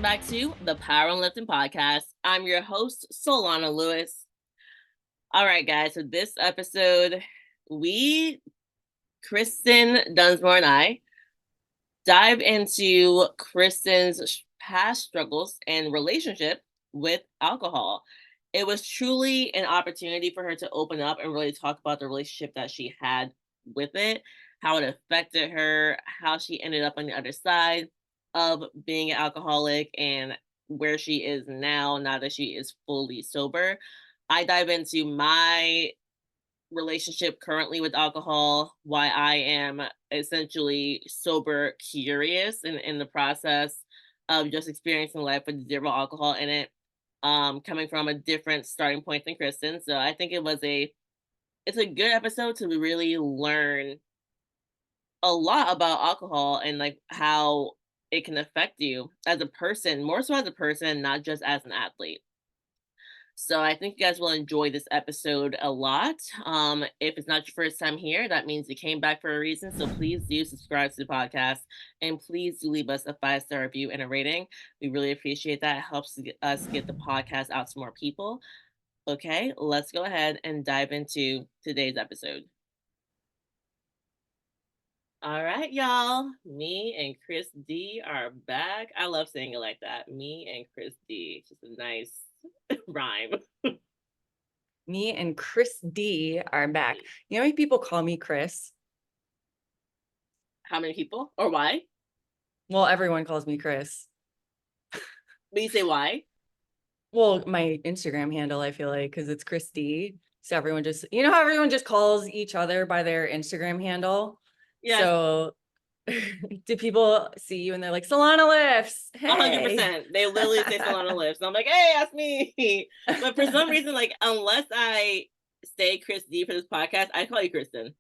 back to the Power and Lifting Podcast. I'm your host, Solana Lewis. All right, guys, so this episode, Kristen Dunsmore and I, dive into Kristen's past struggles and relationship with alcohol. It was truly an opportunity for her to open up and really talk about the relationship that she had with it, how it affected her, how she ended up on the other side of being an alcoholic, and where she is now that she is fully sober. I dive into my relationship currently with alcohol, why I am essentially sober curious and in the process of just experiencing life with zero alcohol in it, coming from a different starting point than Kristen. So I think it's a good episode to really learn a lot about alcohol and like how it can affect you as a person, more so as a person, not just as an athlete. So I think you guys will enjoy this episode a lot. If it's not your first time here, that means you came back for a reason. So please do subscribe to the podcast and please do leave us a 5-star review and a rating. We really appreciate that. It helps us get the podcast out to more people. Okay, let's go ahead and dive into today's episode. All right, y'all. Me and Chris D are back. I love saying it like that. Me and Chris D. Just a nice rhyme. Me and Chris D are back. You know how many people call me Chris? How many people or why? Well, everyone calls me Chris. But you say why? Well, my Instagram handle, I feel like, because it's Chris D. So everyone just, you know how everyone just calls each other by their Instagram handle? Yes. So do people see you and they're like, Solana lifts? Hey. 100%. They literally say Solana lifts. I'm like, hey, that's me. But for some reason, like, unless I say Chris D for this podcast, I call you Kristen.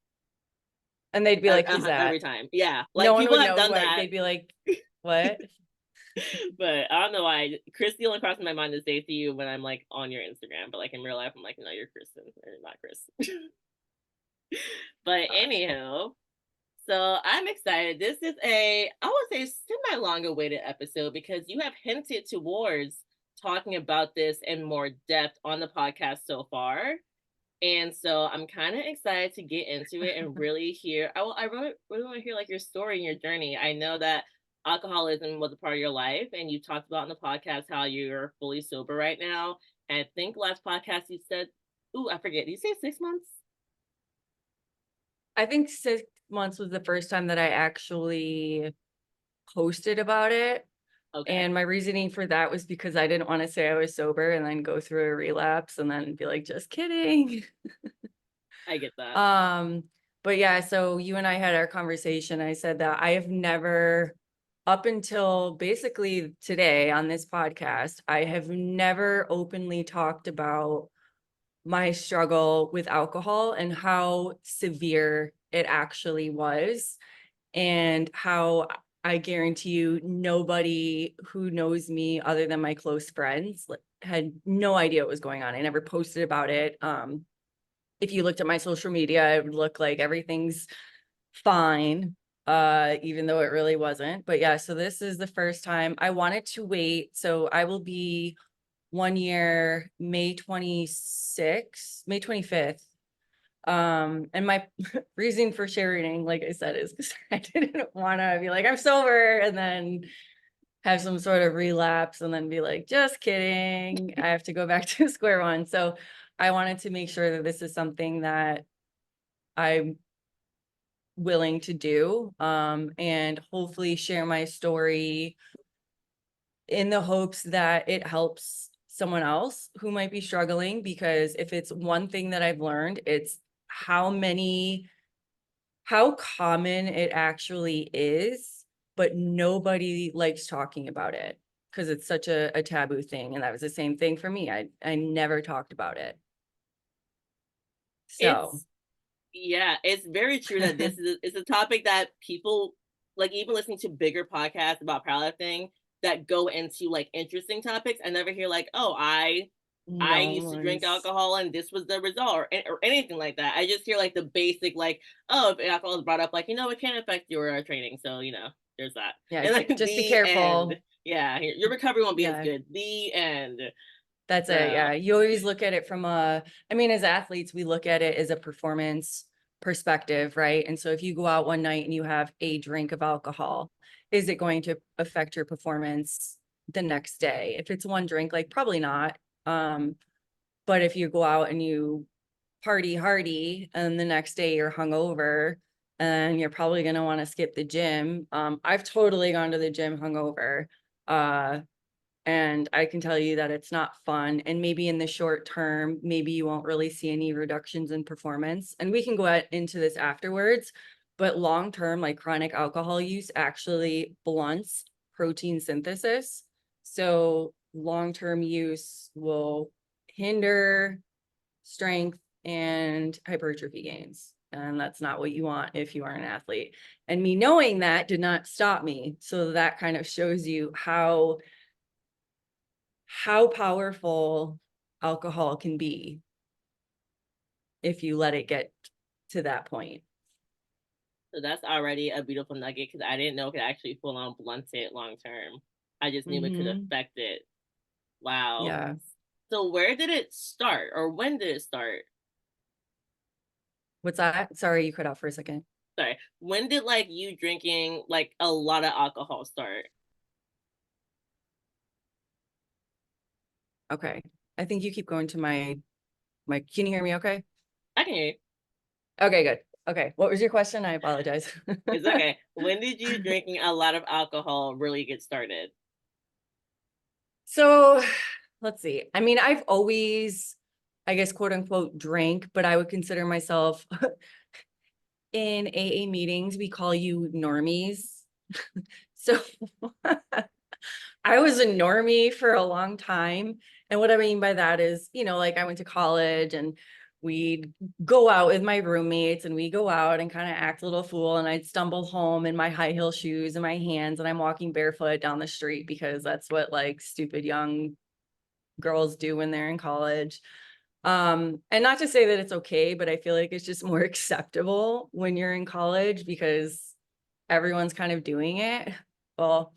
And they'd be like, who's that? Every time. Yeah. Like, no one people would have know done that. They'd be like, what? But I don't know why. Christy only crosses my mind to say to you when I'm like on your Instagram. But like in real life, I'm like, no, you're Kristen. You're not Chris. But anyhow, so I'm excited. This is I would say, semi-long awaited episode because you have hinted towards talking about this in more depth on the podcast so far. And so I'm kind of excited to get into it and really hear. I really want to hear like your story and your journey. I know that alcoholism was a part of your life, and you talked about in the podcast how you're fully sober right now. And I think last podcast you said, "Ooh, I forget. Did you say 6 months?" I think 6 months was the first time that I actually posted about it. Okay. And my reasoning for that was because I didn't want to say I was sober and then go through a relapse and then be like, just kidding. I get that. But yeah, so you and I had our conversation. I said that I have never, up until basically today on this podcast, I have never openly talked about my struggle with alcohol and how severe it actually was, and how I guarantee you nobody who knows me other than my close friends had no idea what was going on. I never posted about it. If you looked at my social media, it would look like everything's fine, even though it really wasn't. But yeah, so this is the first time. I wanted to wait. So I will be 1 year, May 25th. And my reason for sharing, like I said, is because I didn't want to be like, I'm sober, and then have some sort of relapse and then be like, just kidding, I have to go back to square one. So I wanted to make sure that this is something that I'm willing to do, and hopefully share my story in the hopes that it helps someone else who might be struggling. Because if it's one thing that I've learned, it's how common it actually is, but nobody likes talking about it because it's such a taboo thing. And that was the same thing for me. I never talked about it. So It's very true that it's a topic that people like, even listening to bigger podcasts about powerlifting that go into like interesting topics. I never hear like, oh, I used to drink alcohol and this was the result, or anything like that. I just hear like the basic, like, oh, if alcohol is brought up, like, it can affect your training. So, There's that. Yeah, And like just be the end. careful. Yeah, your recovery won't be as Yeah, good. The end. that's it. So Yeah, you always look at it from I mean, as athletes, we look at it as a performance perspective, right? And so if you go out one night and you have a drink of alcohol, is it going to affect your performance the next day? If it's one drink, like probably not. But if you go out and you party hardy and the next day you're hungover and you're probably going to want to skip the gym. I've totally gone to the gym hungover. Uh, and I can tell you that it's not fun. And maybe in the short term, maybe you won't really see any reductions in performance. And we can go into this afterwards. But long term, like chronic alcohol use actually blunts protein synthesis. So long term use will hinder strength and hypertrophy gains. And that's not what you want if you are an athlete. And me knowing that did not stop me. So that kind of shows you how powerful alcohol can be if you let it get to that point. so that's already a beautiful nugget because I didn't know it could actually full on blunt it long term. I just knew it could Mm-hmm. affect it. Wow. Yeah. So where did it start or when did it start? What's that? Sorry, you cut out for a second. Sorry. When did like you drinking like a lot of alcohol start? Okay. I think you keep going to my, can you hear me okay? I can hear you. Okay, good. Okay. What was your question? I apologize. It's okay. When did you drinking a lot of alcohol really get started? So let's see. I mean, I've always, I guess, quote unquote, drank, but I would consider myself in AA meetings, we call you normies. So I was a normie for a long time. And what I mean by that is, like I went to college and we'd go out with my roommates and we go out and kind of act a little fool. And I'd stumble home in my high heel shoes and my hands and I'm walking barefoot down the street because that's what like stupid young girls do when they're in college. And not to say that it's okay, but I feel like it's just more acceptable when you're in college because everyone's kind of doing it. Well,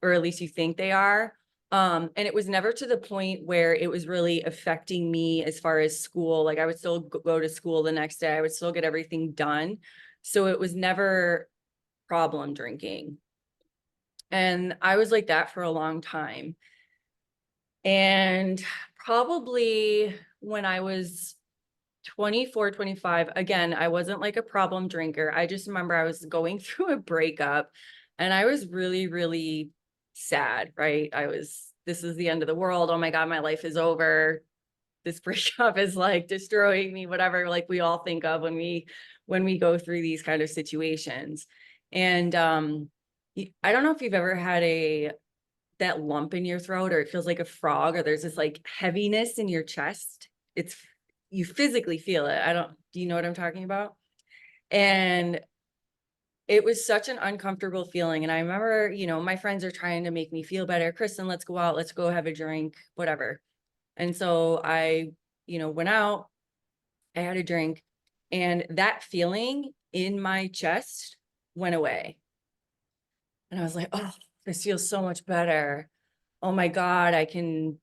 or at least you think they are. And it was never to the point where it was really affecting me as far as school. Like I would still go to school the next day. I would still get everything done. So it was never problem drinking. And I was like that for a long time. And probably when I was 24, 25, again, I wasn't like a problem drinker. I just remember I was going through a breakup and I was really, really sad, right? This is the end of the world. Oh my God, my life is over. This breakup is like destroying me, whatever, like we all think of when we go through these kind of situations. And I don't know if you've ever had that lump in your throat or it feels like a frog or there's this like heaviness in your chest. It's you physically feel it. Do you know what I'm talking about? And it was such an uncomfortable feeling. And I remember, my friends are trying to make me feel better. Kristen, let's go out, let's go have a drink, whatever. And so I, went out, I had a drink, and that feeling in my chest went away. And I was like, oh, this feels so much better. Oh my God, I can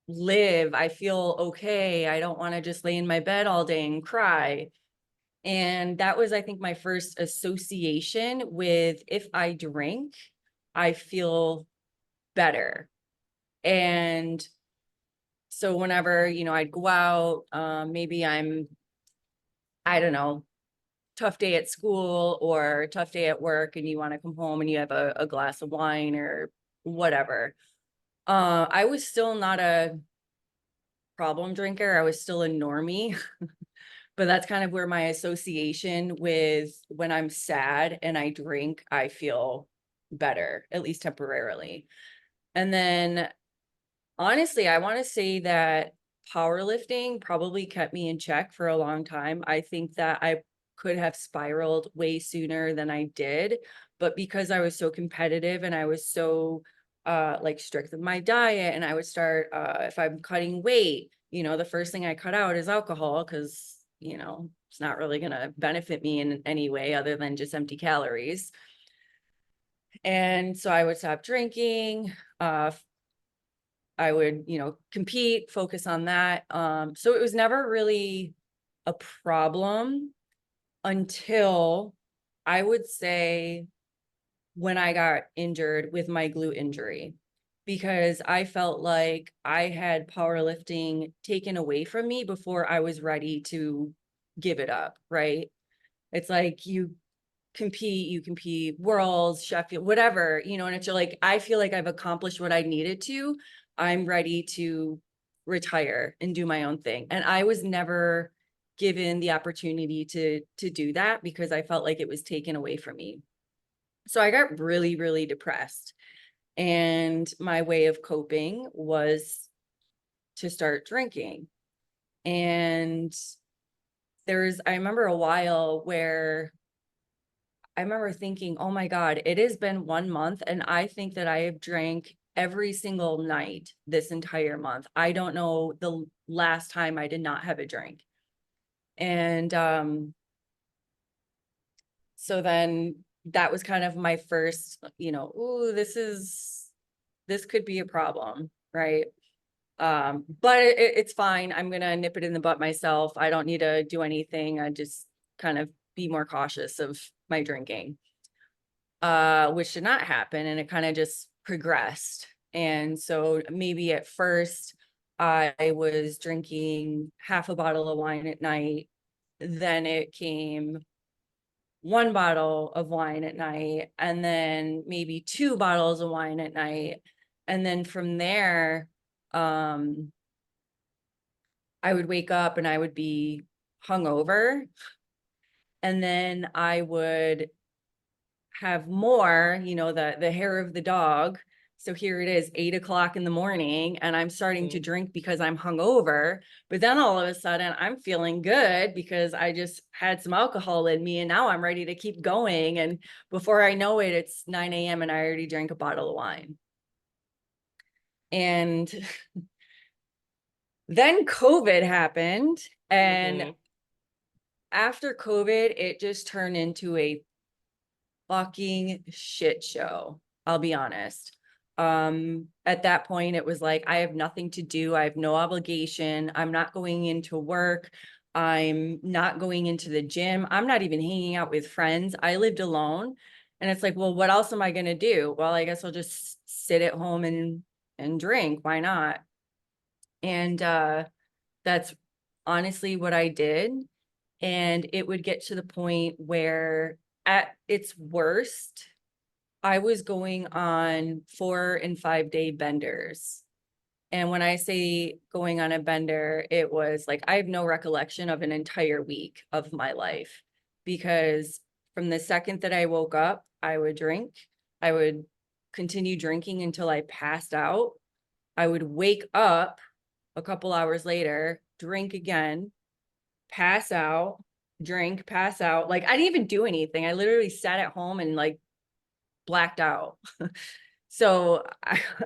live. I feel okay. I don't want to just lay in my bed all day and cry. And that was, I think, my first association with if I drink, I feel better. And so whenever, I'd go out, maybe I don't know, tough day at school or tough day at work and you want to come home and you have a glass of wine or whatever. I was still not a problem drinker. I was still a normie, but that's kind of where my association with when I'm sad and I drink, I feel better, at least temporarily. And then honestly, I want to say that powerlifting probably kept me in check for a long time. I think that I could have spiraled way sooner than I did, but because I was so competitive and I was so like strict with my diet and I would start if I'm cutting weight, the first thing I cut out is alcohol because, it's not really going to benefit me in any way other than just empty calories. And so I would stop drinking. I would, compete, focus on that. So it was never really a problem until I would say when I got injured with my glute injury, because I felt like I had powerlifting taken away from me before I was ready to give it up, right? It's like you compete worlds, Sheffield, whatever, and it's like, I feel like I've accomplished what I needed to. I'm ready to retire and do my own thing. And I was never given the opportunity to do that because I felt like it was taken away from me. So I got really, really depressed. And my way of coping was to start drinking. And I remember a while where I remember thinking, oh my God, it has been 1 month and I think that I have drank every single night this entire month. I don't know the last time I did not have a drink. And so then that was kind of my first, ooh, this could be a problem, right? But it's fine. I'm gonna nip it in the butt myself. I don't need to do anything. I just kind of be more cautious of my drinking, which did not happen, and it kind of just progressed. And so maybe at first I was drinking half a bottle of wine at night. Then it came one bottle of wine at night, and then maybe two bottles of wine at night. And then from there, I would wake up and I would be hungover. And then I would have more, the hair of the dog. So here it is, 8 o'clock in the morning, and I'm starting to Mhm. drink because I'm hungover. But then all of a sudden, I'm feeling good because I just had some alcohol in me, and now I'm ready to keep going. And before I know it, it's 9 a.m. and I already drank a bottle of wine. And then COVID happened. And Mhm. after COVID, it just turned into a fucking shit show. I'll be honest. At that point, it was like, I have nothing to do. I have no obligation. I'm not going into work. I'm not going into the gym. I'm not even hanging out with friends. I lived alone. And it's like, well, what else am I going to do? Well, I guess I'll just sit at home and drink. Why not? And that's honestly what I did. And it would get to the point where at its worst, I was going on 4 and 5 day benders. And when I say going on a bender, it was like I have no recollection of an entire week of my life, because from the second that I woke up, I would drink. I would continue drinking until I passed out. I would wake up a couple hours later, drink again, pass out, drink, pass out. Like I didn't even do anything. I literally sat at home and like blacked out. So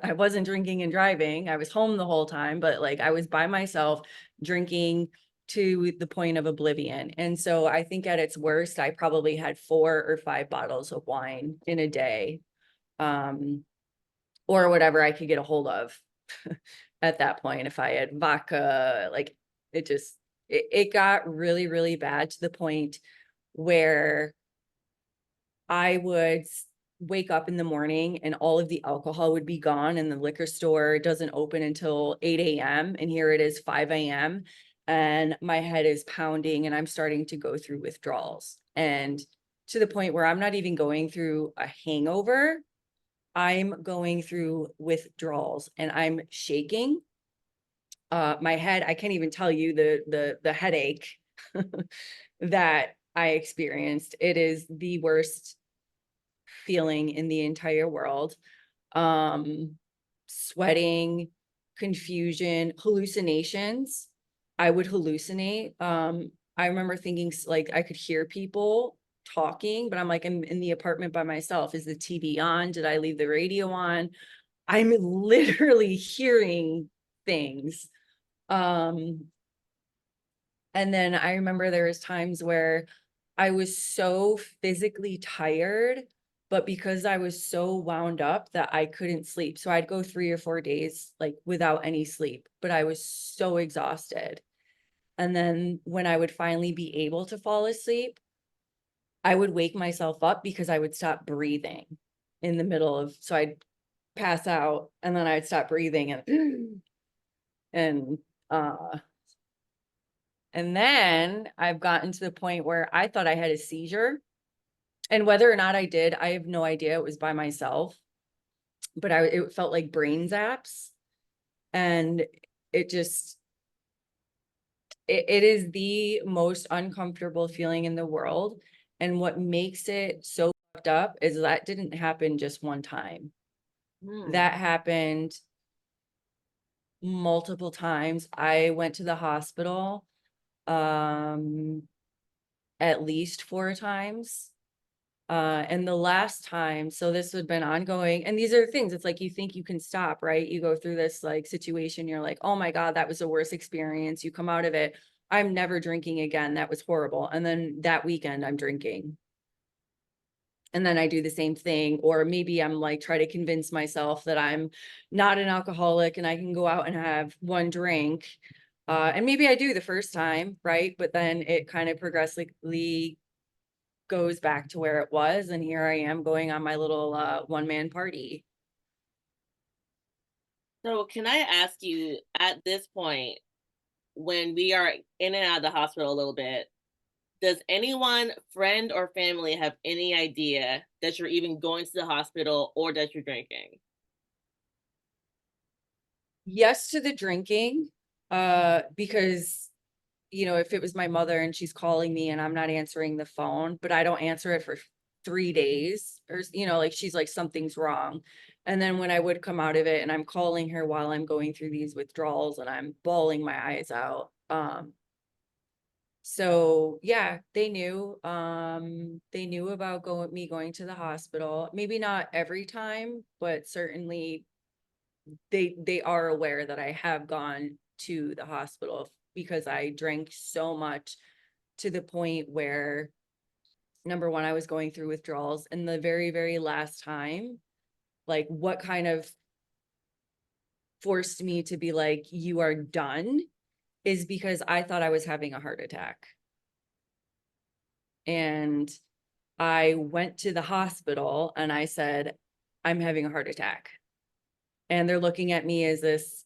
I wasn't drinking and driving. I was home the whole time, but like I was by myself drinking to the point of oblivion. And so I think at its worst, I probably had 4 or 5 bottles of wine in a day, um, or whatever I could get a hold of at that point. If I had vodka, like it got really, really bad to the point where I would wake up in the morning and all of the alcohol would be gone, and the liquor store doesn't open until 8 a.m. And here it is 5 a.m. and my head is pounding and I'm starting to go through withdrawals, and to the point where I'm not even going through a hangover. I'm going through withdrawals and I'm shaking. My head, I can't even tell you the headache that I experienced. It is the worst feeling in the entire world. um Sweating, confusion, hallucinations. I would hallucinate. I remember thinking like I could hear people talking, but I'm like, I'm in the apartment by myself. Is the TV on? Did I leave the radio on? I'm literally hearing things. um and then I remember there was times where I was so physically tired but because I was so wound up that I couldn't sleep. So I'd go 3 or 4 days, like, without any sleep, but I was so exhausted. And then when I would finally be able to fall asleep, I would wake myself up because I would stop breathing in the middle of, so I'd pass out and then I'd stop breathing and uh and then I've gotten to the point where I thought I had a seizure. And whether or not I did, I have no idea. It was by myself, but it felt like brain zaps. And it just it is the most uncomfortable feeling in the world. And what makes it so fucked up is that didn't happen just one time. Hmm. That happened multiple times. I went to the hospital um at least 4 times. And the last time, so this had been ongoing, and these are things, it's like you think you can stop, right? You go through this like situation, you're like, oh my God, that was the worst experience. You come out of it, I'm never drinking again. That was horrible. And then that weekend, I'm drinking. And then I do the same thing, or maybe I'm like, try to convince myself that I'm not an alcoholic and I can go out and have one drink. And maybe I do the first time, right? But then it kind of progressively goes back to where it was, and here I am going on my little one-man party. So can I ask you at this point, when we are in and out of the hospital a little bit, does anyone, friend or family, have any idea that you're even going to the hospital or that you're drinking? Yes to the drinking, because if it was my mother and she's calling me and I'm not answering the phone, but I don't answer it for 3 days, or like, she's like, something's wrong. And then when I would come out of it and I'm calling her while I'm going through these withdrawals and I'm bawling my eyes out. So yeah, they knew about going to the hospital. Maybe not every time, but certainly they are aware that I have gone to the hospital because I drank so much, to the point where, number one, I was going through withdrawals, and the very, very last time, like, what kind of forced me to be like, you are done, is because I thought I was having a heart attack. And I went to the hospital and I said, I'm having a heart attack. And they're looking at me as this,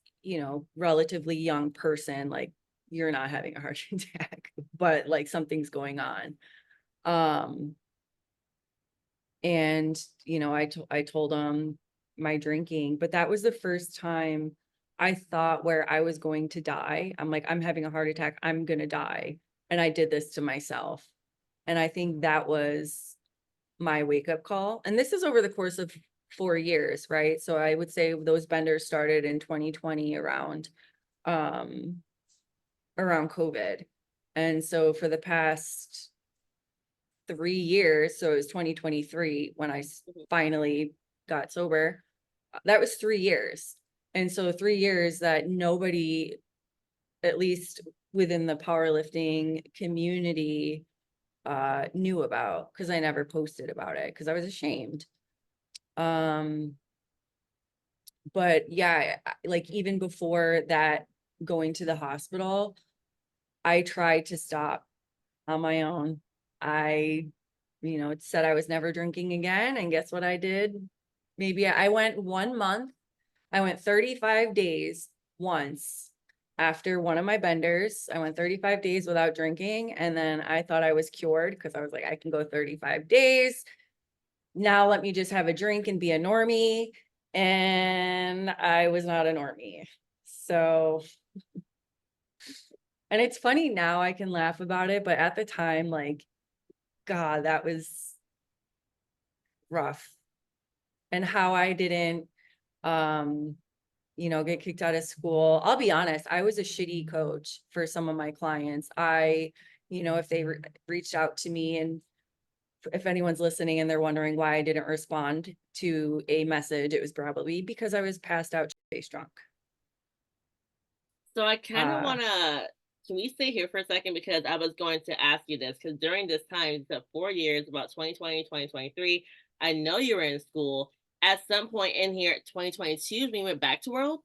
relatively young person, like, you're not having a heart attack, but like, something's going on. Um, and I told them my drinking, but that was the first time I thought where I was going to die. I'm like, I'm having a heart attack, I'm gonna die. And I did this to myself. And I think that was my wake up call. And this is over the course of 4 years, right? So I would say those benders started in 2020, um around COVID. And so for the past 3 years, so it was 2023 when I Mhm. finally got sober. That was 3 years. And so 3 years that nobody, at least within the powerlifting community, knew about, because I never posted about it because I was ashamed. Um, but yeah, like, even before that, going to the hospital, I tried to stop on my own. I, it said I was never drinking again. And guess what I did? Maybe I went 1 month. I went 35 days once after one of my benders. I went 35 days without drinking. And then I thought I was cured because I was like, I can go 35 days. Now let me just have a drink and be a normie. And I was not a normie. So, and it's funny now, I can laugh about it, but at the time, like, God, that was rough. And how I didn't, um, get kicked out of school. I'll be honest, I was a shitty coach for some of my clients. If they reached out to me, and if anyone's listening and they're wondering why I didn't respond to a message, it was probably because I was passed out, face drunk. So I kind of Uh, want to. Can we stay here for a second? Because I was going to ask you this. Because during this time, the 4 years, about 2020, 2023, I know you were in school. At some point in here, 2022, when you went back to World,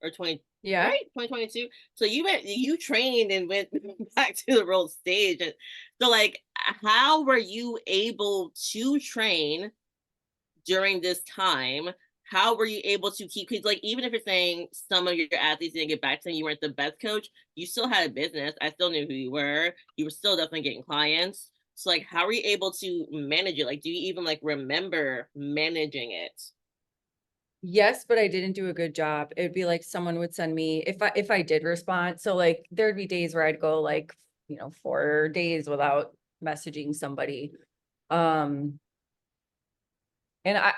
or 20, Yeah. right? 2022. So you trained and went back to the World stage. And so, like, how were you able to train during this time? How were you able to keep, because like, even if you're saying some of your athletes didn't get back to you, you weren't the best coach, you still had a business. I still knew who you were. You were still definitely getting clients. So like, how were you able to manage it? Like, do you even like remember managing it? Yes, but I didn't do a good job. It'd be like someone would send me if I did respond. So like there'd be days where I'd go like, 4 days without messaging somebody. Um and I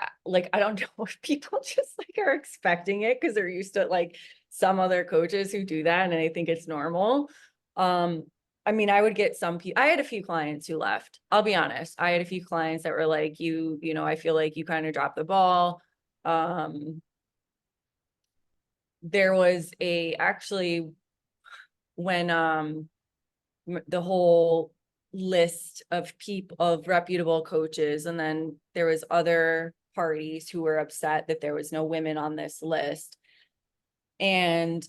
don't know if people just like are expecting it because they're used to like some other coaches who do that and I think it's normal. Um I mean, I would get some people. I had a few clients who left. I'll be honest. I had a few clients that were like, I feel like you kind of dropped the ball. Um there was a actually when the whole list of people of reputable coaches, and then there was other parties who were upset that there was no women on this list. And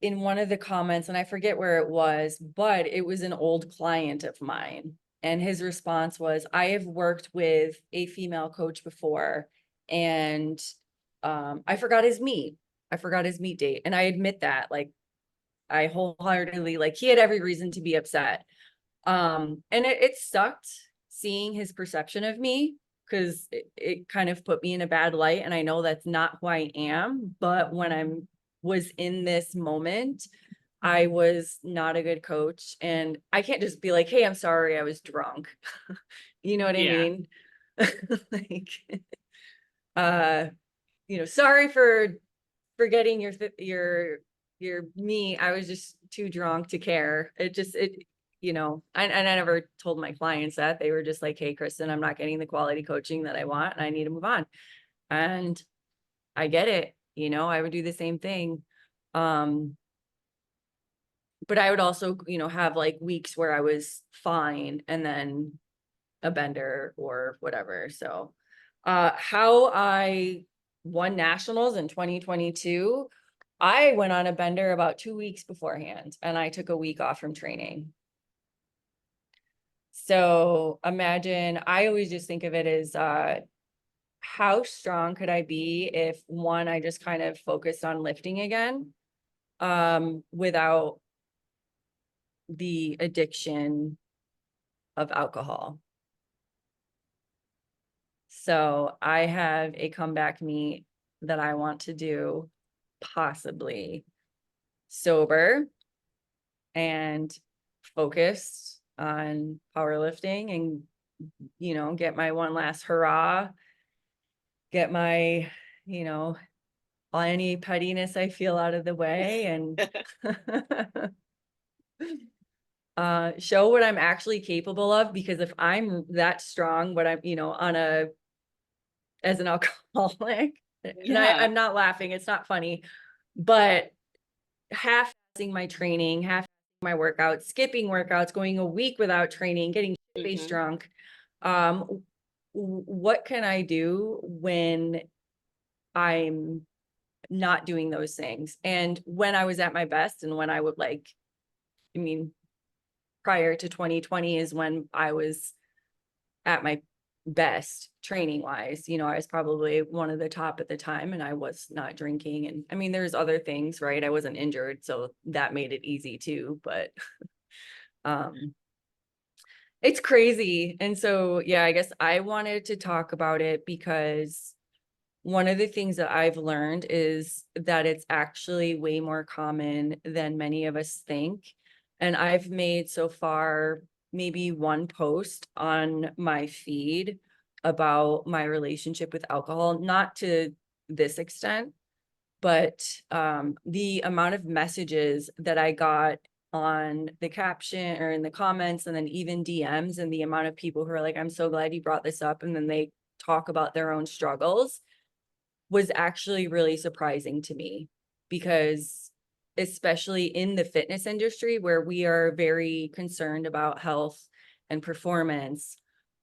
in one of the comments, and I forget where it was, but it was an old client of mine, and his response was, I have worked with a female coach before, and I forgot his meet date. And I admit that, like, I wholeheartedly, like, he had every reason to be upset. And it sucked seeing his perception of me because it kind of put me in a bad light. And I know that's not who I am. But when was in this moment, I was not a good coach. And I can't just be like, hey, I'm sorry, I was drunk. You know what I Yeah. mean? Like, uh, sorry for forgetting your me. I was just too drunk to care. And I never told my clients that. They were just like, hey, Kristen, I'm not getting the quality coaching that I want and I need to move on. And I get it. I would do the same thing. Um, but I would also, have like weeks where I was fine and then a bender or whatever. So how I won nationals in 2022, I went on a bender about 2 weeks beforehand and I took a week off from training. So imagine, I always just think of it as how strong could I be if one, I just kind of focused on lifting again, without the addiction of alcohol. So I have a comeback meet that I want to do, possibly sober and focused on powerlifting, and get my one last hurrah, get my, you know, any pettiness I feel out of the way, and show what I'm actually capable of, because if I'm that strong, what I'm, as an alcoholic, and Yeah. I'm not laughing, it's not funny, but half-assing my training, half my workouts, skipping workouts, going a week without training, getting face Hmm. drunk. Um, what can I do when I'm not doing those things? And when I was at my best, and when I would like, I mean, prior to 2020 is when I was at my best training wise. I was probably one of the top at the time, and I was not drinking. And I mean, there's other things, right? I wasn't injured, so that made it easy too, but um it's crazy. And so, yeah, I guess I wanted to talk about it because one of the things that I've learned is that it's actually way more common than many of us think. And I've made so far maybe one post on my feed about my relationship with alcohol, not to this extent, but the amount of messages that I got on the caption or in the comments and then even DMs, and the amount of people who are like, I'm so glad you brought this up, and then they talk about their own struggles, was actually really surprising to me, because especially in the fitness industry where we are very concerned about health and performance,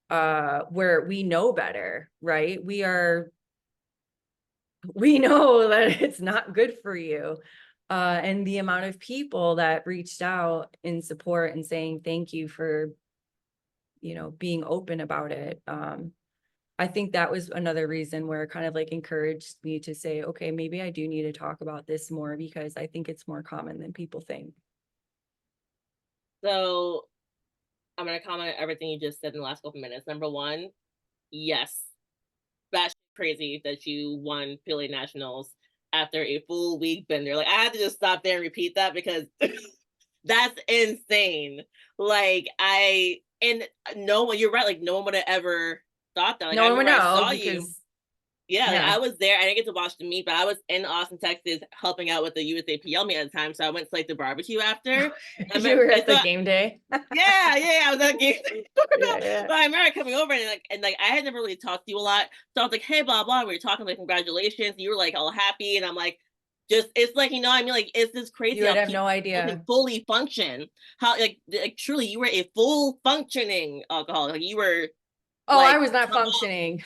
where we know better, right? We know that it's not good for you. And the amount of people that reached out in support and saying thank you for, being open about it. I think that was another reason where it kind of like encouraged me to say, okay, maybe I do need to talk about this more because I think it's more common than people think. So I'm gonna comment on everything you just said in the last couple minutes. Number one, yes, that's crazy that you won Philly Nationals after a full week bender. Like I had to just stop there and repeat that because that's insane. Like I and no one, you're right. Like no one would have ever thought that. Like No I one would remember I know saw you. because, Yeah, like yeah, I was there. I didn't get to watch the meet, but I was in Austin, Texas, helping out with the USA PL meet at the time. So I went to like the barbecue after. you were And at the so game day. yeah, I was at game. Yeah, yeah. But I remember coming over and I had never really talked to you a lot. So I was like, hey, blah blah. We were talking like congratulations. You were like all happy, and I'm like, just it's like I mean, like it's just You crazy would how have people no can idea. fully function. How like truly you were a full functioning alcoholic. Like you were Oh, I like was not functioning.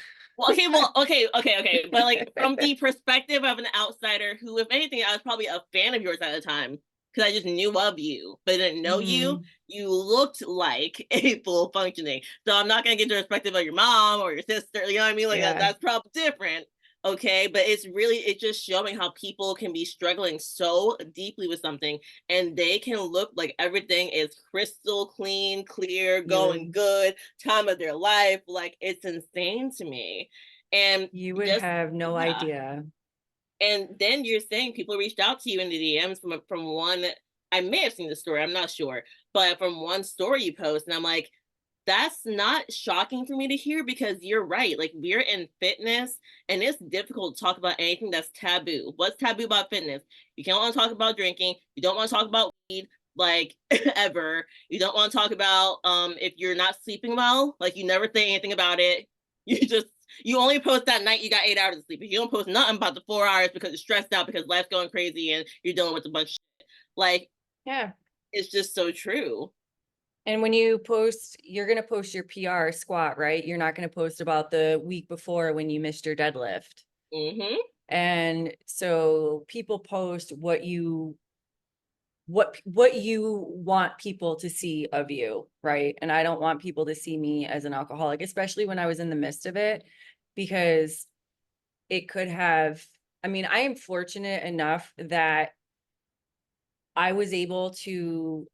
okay. But like from the perspective of an outsider who, if anything, I was probably a fan of yours at the time because I just knew of you, but didn't know you. Mhm. You looked like a full functioning. So I'm not gonna get the perspective of your mom or your sister. You know what I mean? Like Yeah, that's probably different. Okay, but it's just showing how people can be struggling so deeply with something and they can look like everything is crystal clean, clear, you going would good, time of their life. Like it's insane to me. And you would just have no yeah. idea. And then you're saying people reached out to you in the DMs from one. I may have seen the story, I'm not sure, but from one story you post, and I'm like, that's not shocking for me to hear because you're right. Like we're in fitness and it's difficult to talk about anything that's taboo. What's taboo about fitness? You can't want to talk about drinking. You don't want to talk about weed like ever. You don't want to talk about if you're not sleeping well, like you never say anything about it. You just you only post that night you got 8 hours of sleep. You don't post nothing about the 4 hours because you're stressed out because life's going crazy and you're dealing with a bunch of shit. Like Yeah. it's just so true. And when you post, you're going to post your PR squat, right? You're not going to post about the week before when you missed your deadlift. Mm-hmm. And so people post what you want people to see of you, right? And I don't want people to see me as an alcoholic, especially when I was in the midst of it, because it could have, I mean, I am fortunate enough that I was able to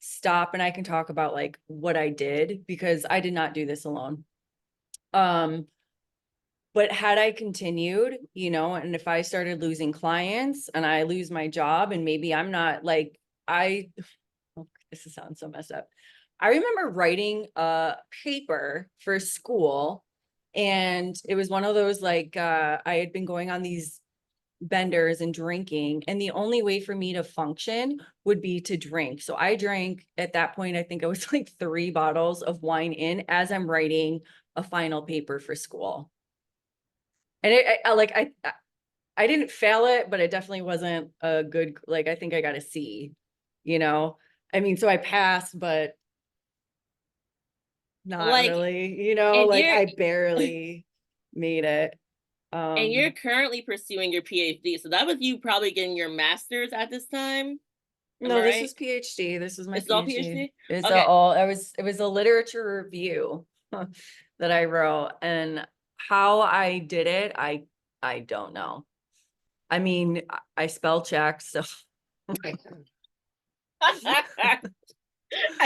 stop and I can talk about like what I did because I did not do this alone. Um, but had I continued, and if I started losing clients and I lose my job and maybe I'm not like I oh, this sounds so messed up. I remember writing a paper for school and it was one of those like I had been going on these benders and drinking and the only way for me to function would be to drink. So I drank at that point I think it was like 3 bottles of wine in as I'm writing a final paper for school. And I didn't fail it, but it definitely wasn't a good like I think I got a C, you know. I mean, so I passed, but not Like really, and like you're I barely made it. and you're Um, currently pursuing your PhD. So that was you probably getting your master's at this time. Am I no, this right? is PhD. This is my It's all PhD. PhD? It's Okay. all it was a literature review that I wrote and how I did it, I don't know. I mean, I spell checked, so I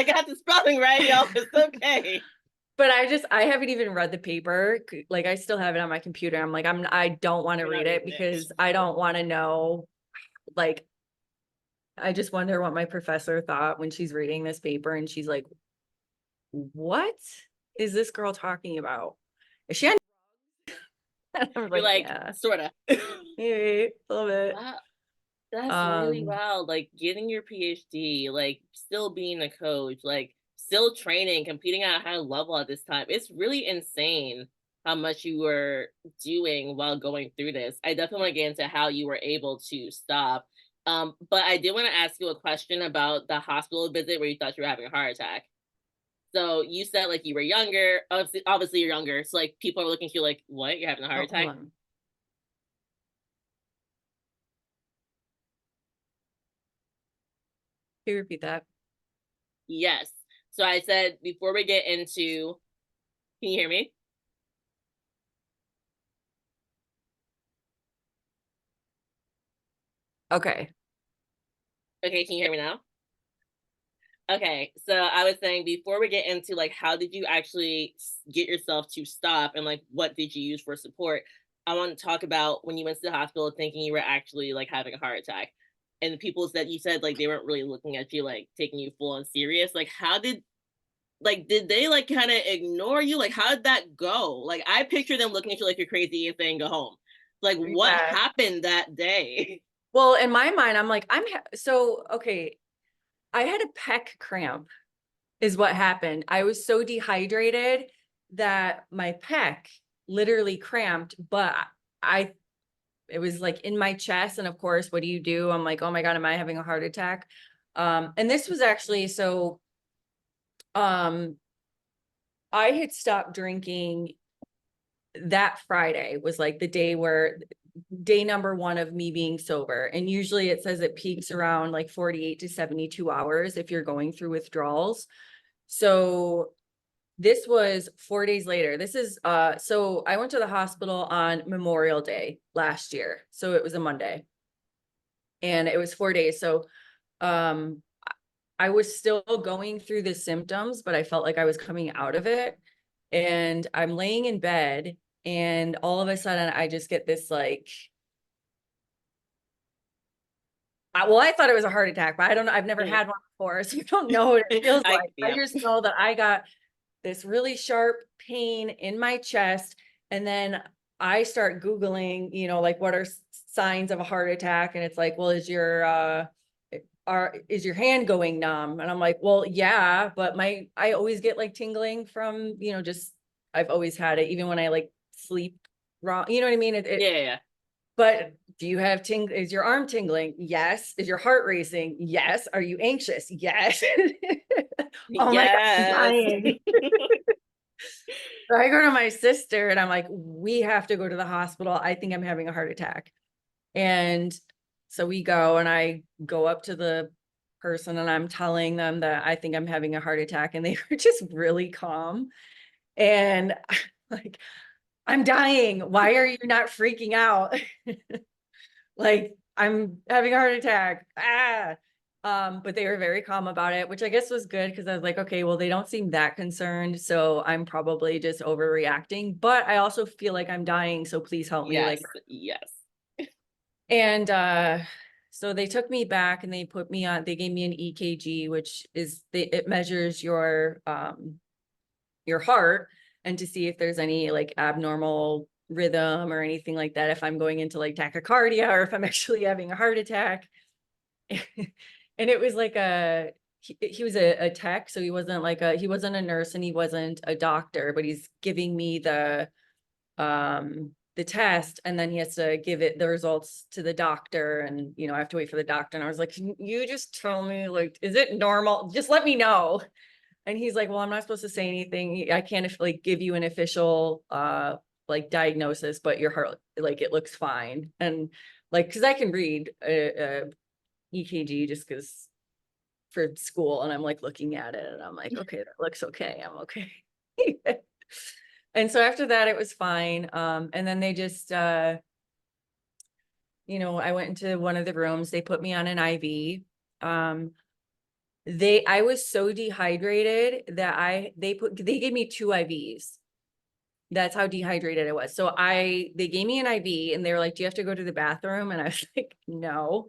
got the spelling right, y'all. It's okay. but I haven't even read the paper. Like I still have it on my computer. I'm like, I don't want to You're not read it reading it. because I don't want to know. Like, I just wonder what my professor thought when she's reading this paper and she's like, what is this girl talking about? Is she on? I was You're like, like, yeah, sorta. maybe a little bit. Wow. That's really Um, wild. Like getting your PhD, like still being a coach, like still training, competing at a high level at this time. It's really insane how much you were doing while going through this. I definitely want to get into how you were able to stop. But I did want to ask you a question about the hospital visit where you thought you were having a heart attack. So you said like you were younger. Obviously you're younger. So like people are looking at you like, what? You're having a Oh, heart hold attack? on. Can you repeat that? Yes. So I said before we get into, can you hear me? Okay. Okay, can you hear me now? Okay, so I was saying before we get into like how did you actually get yourself to stop and like what did you use for support? I want to talk about when you went to the hospital thinking you were actually like having a heart attack. And the people that you said like they weren't really looking at you like taking you full and serious. Like how did they like kind of ignore you? Like how did that go? Like I picture them looking at you like you're crazy and saying go home. Like what Yeah. happened that day? Well, in my mind, I'm like, so okay. I had a pec cramp is what happened. I was so dehydrated that my pec literally cramped, but I it was like in my chest. And of course, what do you do? I'm like, oh my God, am I having a heart attack? And this was actually um I had stopped drinking that Friday was like the day number one of me being sober. And usually it says it peaks around like 48 to 72 hours if you're going through withdrawals. So this was 4 days later. This is so I went to the hospital on Memorial Day last year. So it was a Monday and it was 4 days. So um I was still going through the symptoms, but I felt like I was coming out of it. And I'm laying in bed and all of a sudden I just get this like well, I thought it was a heart attack, but I don't know. I've never had one before, so I don't know what it feels I like. I yep. just know that I got this really sharp pain in my chest. And then I start Googling, like what are signs of a heart attack? And it's like, well, is your hand going numb? And I'm like, well, yeah, but I always get like tingling from, just, I've always had it, even when I like sleep wrong. You know what I mean? Yeah, yeah, yeah. But do you have is your arm tingling? Yes. Is your heart racing? Yes. Are you anxious? Yes. Oh my God, I'm Yes. dying. So I go to my sister and I'm like, we have to go to the hospital. I think I'm having a heart attack. And so we go and I go up to the person and I'm telling them that I think I'm having a heart attack. And they were just really calm. And like, I'm dying. Why are you not freaking out? Like, I'm having a heart attack. Ah. But they were very calm about it, which I guess was good because I was like, okay, well, they don't seem that concerned. So I'm probably just overreacting, but I also feel like I'm dying. So please help me. Like, Yes, yes. and so they took me back and they put me on, they gave me an EKG, which is it measures your heart and to see if there's any like abnormal rhythm or anything like that, if I'm going into like tachycardia or if I'm actually having a heart attack. And it was like he was a tech, so he wasn't a nurse and he wasn't a doctor, but he's giving me the test and then he has to give the results to the doctor and I have to wait for the doctor. And I was like, can you just tell me, like, is it normal? Just let me know. And he's like, well, I'm not supposed to say anything. I can't like give you an official like diagnosis, but your heart, like, it looks fine. And like, because I can read a EKG just because for school, and I'm like looking at it and I'm like, okay, that looks okay. I'm okay. And so after that, it was fine. And then they just I went into one of the rooms, they put me on an IV. Um, I was so dehydrated that they gave me 2 IVs. That's how dehydrated I was. So they gave me an IV and they were like, do you have to go to the bathroom? And I was like, no.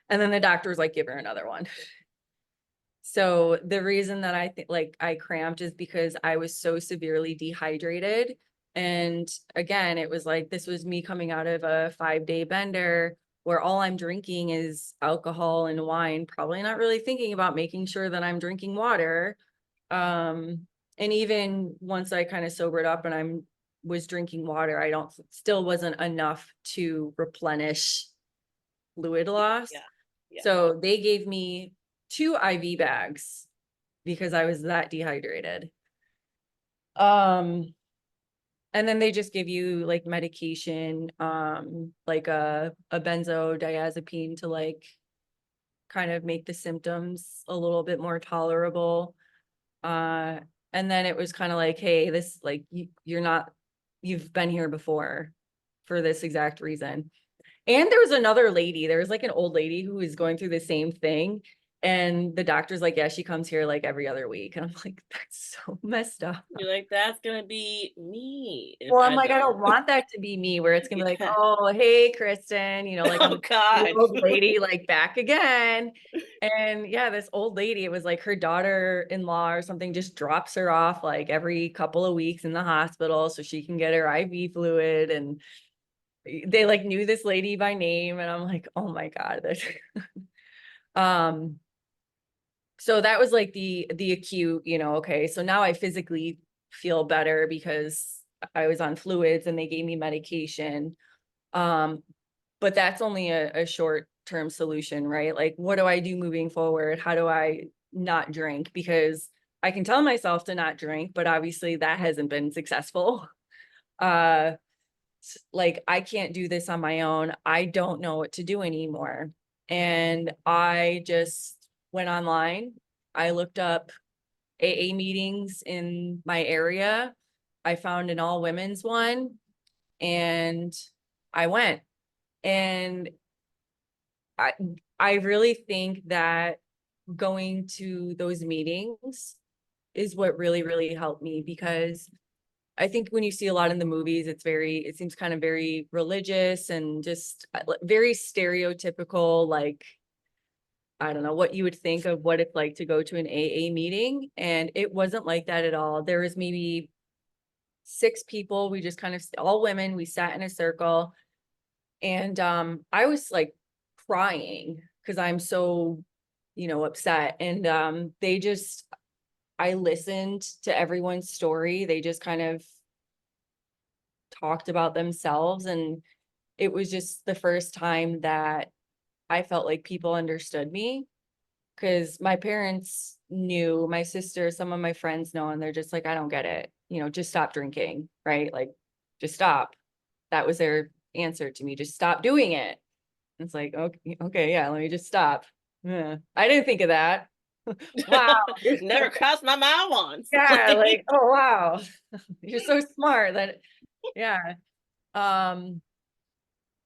And then the doctor was like, give her another one. So the reason that I think like I cramped is because I was so severely dehydrated. And again, it was like this was me coming out of a 5-day bender where all I'm drinking is alcohol and wine, probably not really thinking about making sure that I'm drinking water. And even once I kind of sobered up and was drinking water, I don't still wasn't enough to replenish fluid loss. Yeah, yeah. So they gave me 2 IV bags because I was that dehydrated. Um, and then they just give you like medication, like a benzodiazepine to like kind of make the symptoms a little bit more tolerable. Uh, and then it was kind of like, hey, this like you're not, you've been here before for this exact reason. And there was another lady, there was like an old lady who was going through the same thing. And the doctor's like, yeah, she comes here like every other week. And I'm like, that's so messed up. You're like, that's gonna be me if Well, I'm I like, I go. don't want that to be me where it's gonna be like, Yeah. oh, hey, Kristen, you know, like Oh I'm the God. old lady, like back again. And yeah, this old lady, it was like her daughter-in-law or something just drops her off like every couple of weeks in the hospital so she can get her IV fluid. And they like knew this lady by name. And I'm like, oh my God. um, so that was like the acute, you know, okay. So now I physically feel better because I was on fluids and they gave me medication. Um, but that's only a short-term solution, right? Like, what do I do moving forward? How do I not drink? Because I can tell myself to not drink, but obviously that hasn't been successful. Uh, like I can't do this on my own. I don't know what to do anymore. And I just went online. I looked up AA meetings in my area. I found an all women's one and I went. And I I really think that going to those meetings is what really, really helped me because I think when you see a lot in the movies, it seems kind of very religious and just very stereotypical, like, I don't know what you would think of what it's like to go to an AA meeting. And it wasn't like that at all. There was maybe 6 people. We just kind of, all women, we sat in a circle. And I was like crying because I'm so, you know, upset. And they just, I listened to everyone's story. They just kind of talked about themselves. And it was just the first time that I felt like people understood me because my parents knew, my sister, some of my friends know, and they're just like, I don't get it. You know, just stop drinking, right? Like, just stop. That was their answer to me. Just stop doing it. It's like, okay, okay, yeah, let me just stop. Yeah. I didn't think of that. Wow. Never crossed my mind once. Yeah, like, Like, oh wow. You're so smart that yeah. Um,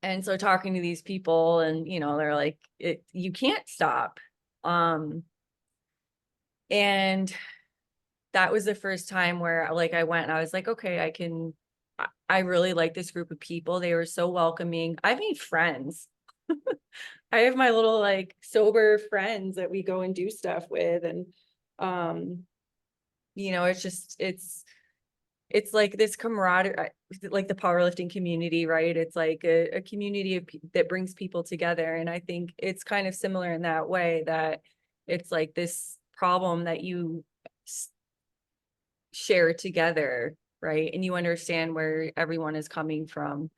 and so talking to these people and you know, they're like, you can't stop. Um, and that was the first time where like I went and I was like, okay, I really like this group of people. They were so welcoming. I made friends. I have my little like sober friends that we go and do stuff with. And um, you know, it's just it's like this camaraderie, like the powerlifting community, right? It's like a community of that brings people together. And I think it's kind of similar in that way that it's like this problem that you share together, right? And you understand where everyone is coming from.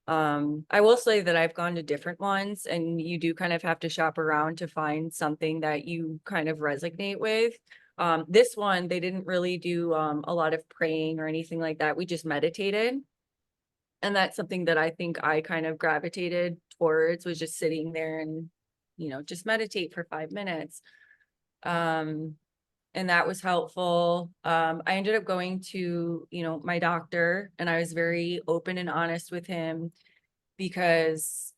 I will say that I've gone to different ones and you do kind of have to shop around to find something that you kind of resonate with. This one, they didn't really do a lot of praying or anything like that. We just meditated. And that's something that I think I kind of gravitated towards was just sitting there and, you know, just meditate for 5 minutes. Um, and that was helpful. I ended up going to, you know, my doctor and I was very open and honest with him because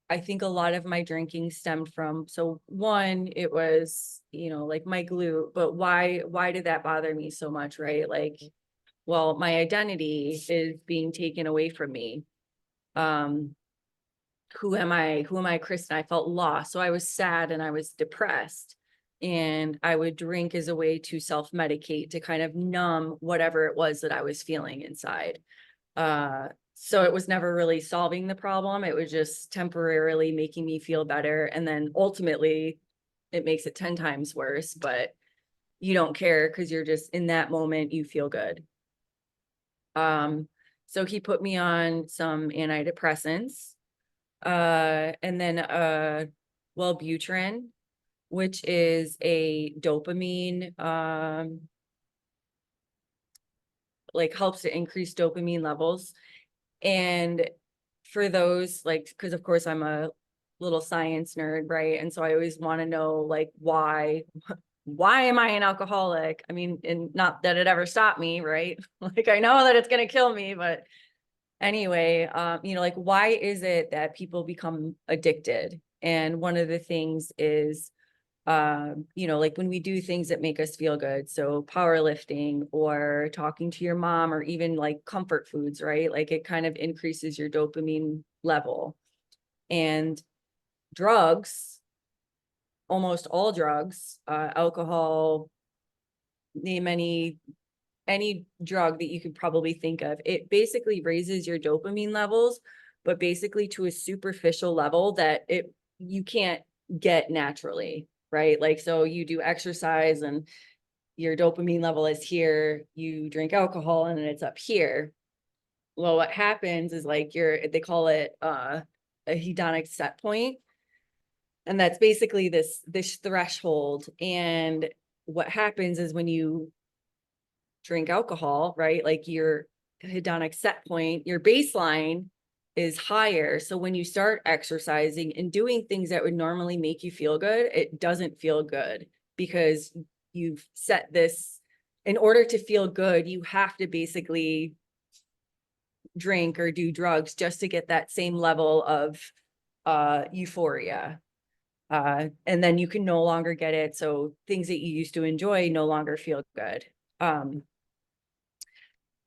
I think a lot of my drinking stemmed from, so one, it was, you know, like my glute, but why did that bother me so much, right? Like, well, my identity is being taken away from me. Um, who am I? Who am I, Kristen? I felt lost. So I was sad and I was depressed. And I would drink as a way to self-medicate to kind of numb whatever it was that I was feeling inside. So it was never really solving the problem. It was just temporarily making me feel better. And then ultimately it makes it 10 times worse, but you don't care because you're just in that moment, you feel good. Um, so he put me on some antidepressants, and then Wellbutrin. which is a dopamine, like helps to increase dopamine levels. And for those, like, because of course I'm a little science nerd, right? And so I always want to know, like, why am I an alcoholic? I mean, and not that it ever stopped me, right? Like, I know that it's going to kill me, but anyway, like, why is it that people become addicted? And one of the things is, like when we do things that make us feel good, so powerlifting or talking to your mom or even like comfort foods, right? Like it kind of increases your dopamine level. And drugs, almost all drugs, alcohol, name any drug that you could probably think of, it basically raises your dopamine levels, but basically to a superficial level that you can't get naturally, right? Like, so you do exercise and your dopamine level is here, you drink alcohol and it's up here. Well, what happens is like they call it a hedonic set point, and that's basically this threshold. And what happens is when you drink alcohol, right? Like your hedonic set point, your baseline is higher. So when you start exercising and doing things that would normally make you feel good, it doesn't feel good because you've set this. In order to feel good, you have to basically drink or do drugs just to get that same level of euphoria. And then you can no longer get it. So things that you used to enjoy no longer feel good.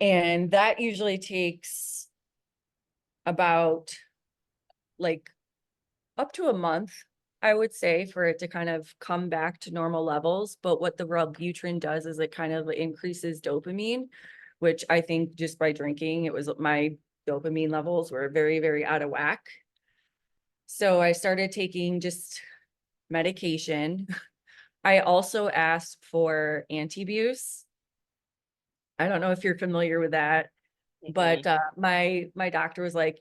And that usually takes about like up to a month, I would say, for it to kind of come back to normal levels. But what the Wellbutrin does is it kind of increases dopamine, which I think just by drinking, my dopamine levels were very, very out of whack. So I started taking just medication. I also asked for anti-abuse. I don't know if you're familiar with that. Mhm. But my doctor was like,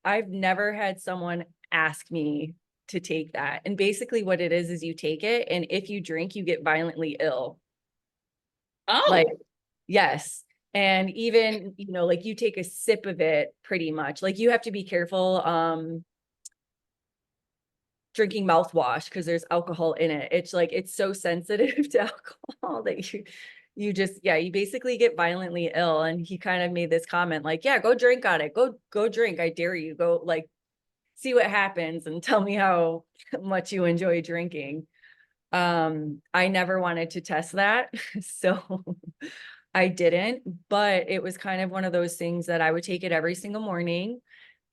I've never had someone ask me to take that. And basically what it is you take it, and if you drink, you get violently ill. Like, Oh, yes. And even, like you take a sip of it pretty much. Like you have to be careful drinking mouthwash because there's alcohol in it. It's like it's so sensitive to alcohol that you just, yeah, you basically get violently ill. And he kind of made this comment like, yeah, go drink on it. Go drink. I dare you. Go, like, see what happens and tell me how much you enjoy drinking. I never wanted to test that. So I didn't, but it was kind of one of those things that I would take it every single morning.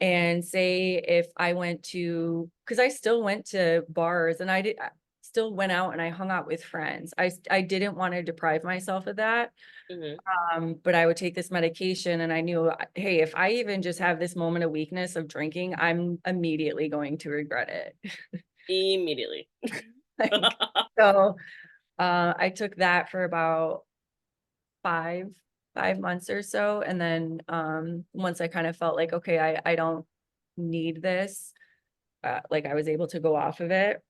And say if I went to, because I still went to bars and I still went out and I hung out with friends. I didn't want to deprive myself of that. mhm. But I would take this medication and I knew, hey, if I even just have this moment of weakness of drinking, I'm immediately going to regret it. Immediately. Like, so I took that for about five five months or so. And then once I kind of felt like, okay, I don't need this, like I was able to go off of it.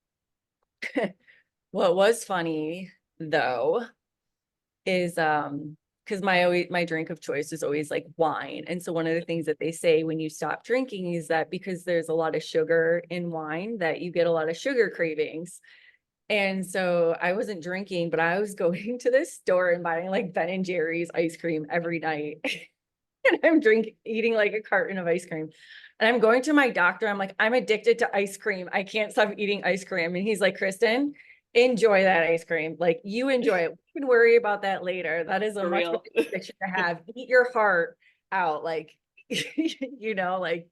What was funny though is because my drink of choice is always like wine. And so one of the things that they say when you stop drinking is that because there's a lot of sugar in wine, that you get a lot of sugar cravings. And so I wasn't drinking, but I was going to this store and buying like Ben and Jerry's ice cream every night. And I'm eating like a carton of ice cream. And I'm going to my doctor. I'm like, I'm addicted to ice cream. I can't stop eating ice cream. And he's like, Kristen, enjoy that ice cream. Like you enjoy it. We can worry about that later. That is a For much better real. addiction to have. Eat your heart out. Like, like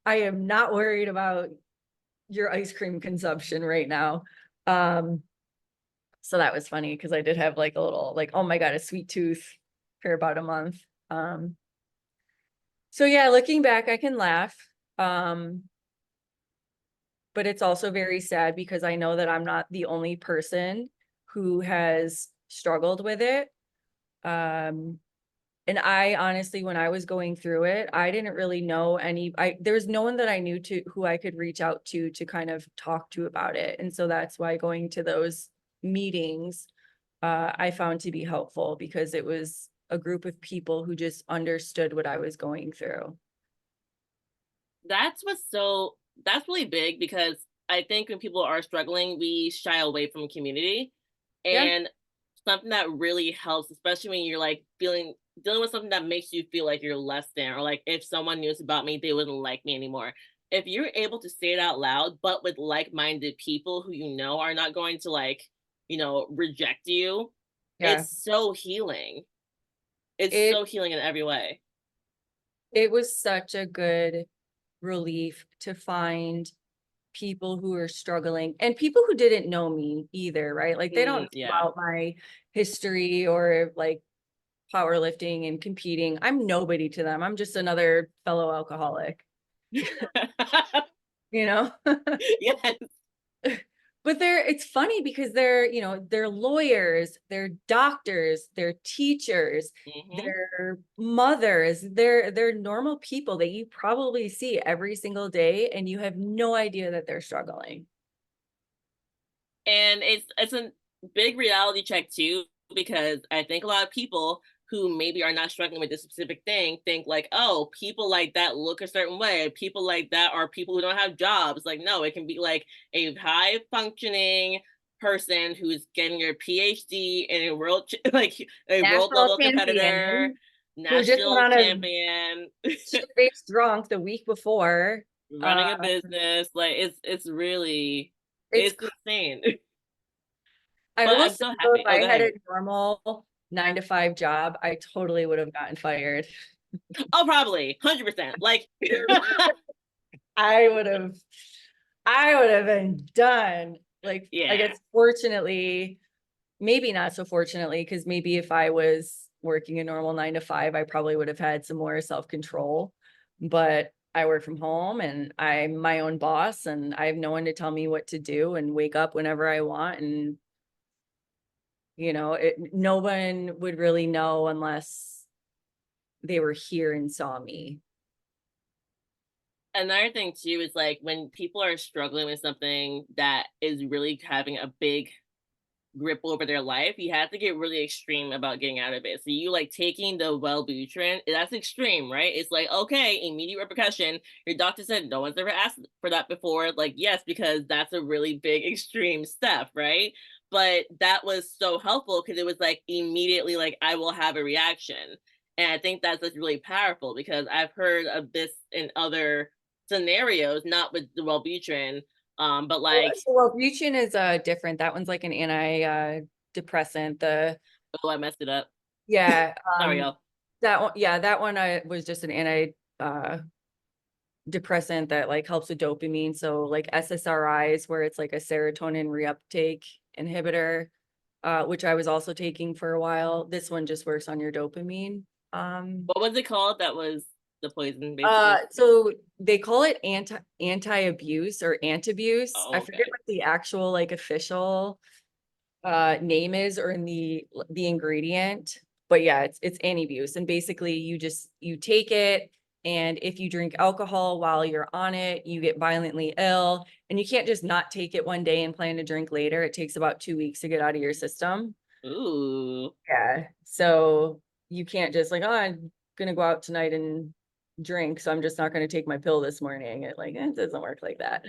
I am not worried about your ice cream consumption right now. Um, so that was funny because I did have like a little like, oh my God, a sweet tooth for about a month. Um, so yeah, looking back, I can laugh. Um, but it's also very sad because I know that I'm not the only person who has struggled with it. And And I honestly, when I was going through it, I didn't really know there was no one that I knew who I could reach out to kind of talk to about it. And so that's why going to those meetings, I found to be helpful, because it was a group of people who just understood what I was going through. That's what's so that's really big because I think when people are struggling, we shy away from community. Yeah. And something that really helps, especially when you're like dealing with something that makes you feel like you're less than, or like if someone knew this about me, they wouldn't like me anymore. If you're able to say it out loud, but with like-minded people who you know are not going to like, reject you, Yeah. it's so healing. It's It so healing in every way. it was such a good relief to find people who are struggling, and people who didn't know me either, right? Like they don't know Yeah. about my history or like powerlifting and competing. I'm nobody to them. I'm just another fellow alcoholic, you know? Yes. But it's funny because they're lawyers, they're doctors, they're teachers, Hmm. they're mothers, they're normal people that you probably see every single day, and you have no idea that they're struggling. And it's a big reality check too, because I think a lot of people who maybe are not struggling with this specific thing think like, oh, people like that look a certain way. People like that are people who don't have jobs. Like, no, it can be like a high functioning person who's getting your PhD in a like a world National level competitor, champion who just went national on a champion, straight drunk the week before. Uh, running a business. Like it's really it's it's insane. I But will I'm say so though, if happy. Oh, I go had ahead. a normal 9 to 5 job, I totally would have gotten fired. Oh, probably 100%. Like, I would have, I would have been done. Like, I yeah. guess fortunately, maybe not so fortunately, because maybe if I was working a normal 9 to 5, I probably would have had some more self-control. But I work from home and I'm my own boss, and I have no one to tell me what to do and wake up whenever I want. And no one would really know unless they were here and saw me. Another thing too is like when people are struggling with something that is really having a big grip over their life, you have to get really extreme about getting out of it. So you like taking the Wellbutrin, that's extreme, right? It's like, okay, immediate repercussion. Your doctor said no one's ever asked for that before. Like, yes, because that's a really big extreme step, right? But that was so helpful because it was like immediately like I will have a reaction. And I think that's just really powerful because I've heard of this in other scenarios, not with the Wellbutrin, but like, Well, Wellbutrin is different. That one's like an depressant. oh, I messed it up. Yeah, Sorry, y'all. that one was just an uh depressant that like helps with dopamine. So like SSRIs, where it's like a serotonin reuptake inhibitor, which I was also taking for a while. This one just works on your dopamine. What was it called? That was the poison, basically. So they call it anti-abuse or anti-abuse. I Oh, forget okay. what the actual like official name is, or in the ingredient, but yeah, it's anti-abuse. And basically you take it, and if you drink alcohol while you're on it, you get violently ill, and you can't just not take it one day and plan to drink later. It takes about 2 weeks to get out of your system. Ooh, Yeah. So you can't just like, oh, I'm gonna go out tonight and drink, so I'm just not gonna take my pill this morning. It doesn't work like that.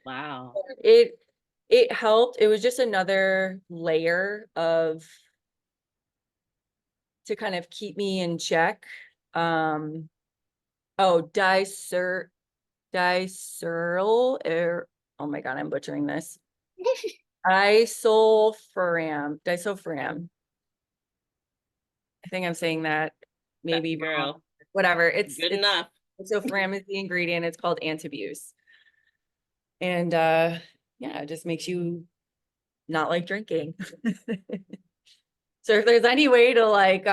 wow. It it helped. It was just another layer of to kind of keep me in check. Um, oh, oh my God, I'm butchering this. Disulfiram. I think I'm saying that maybe wrong. Girl, Whatever. It's good it's enough. disulfiram is the ingredient. It's called antabuse. And yeah, it just makes you not like drinking. So if there's any way to like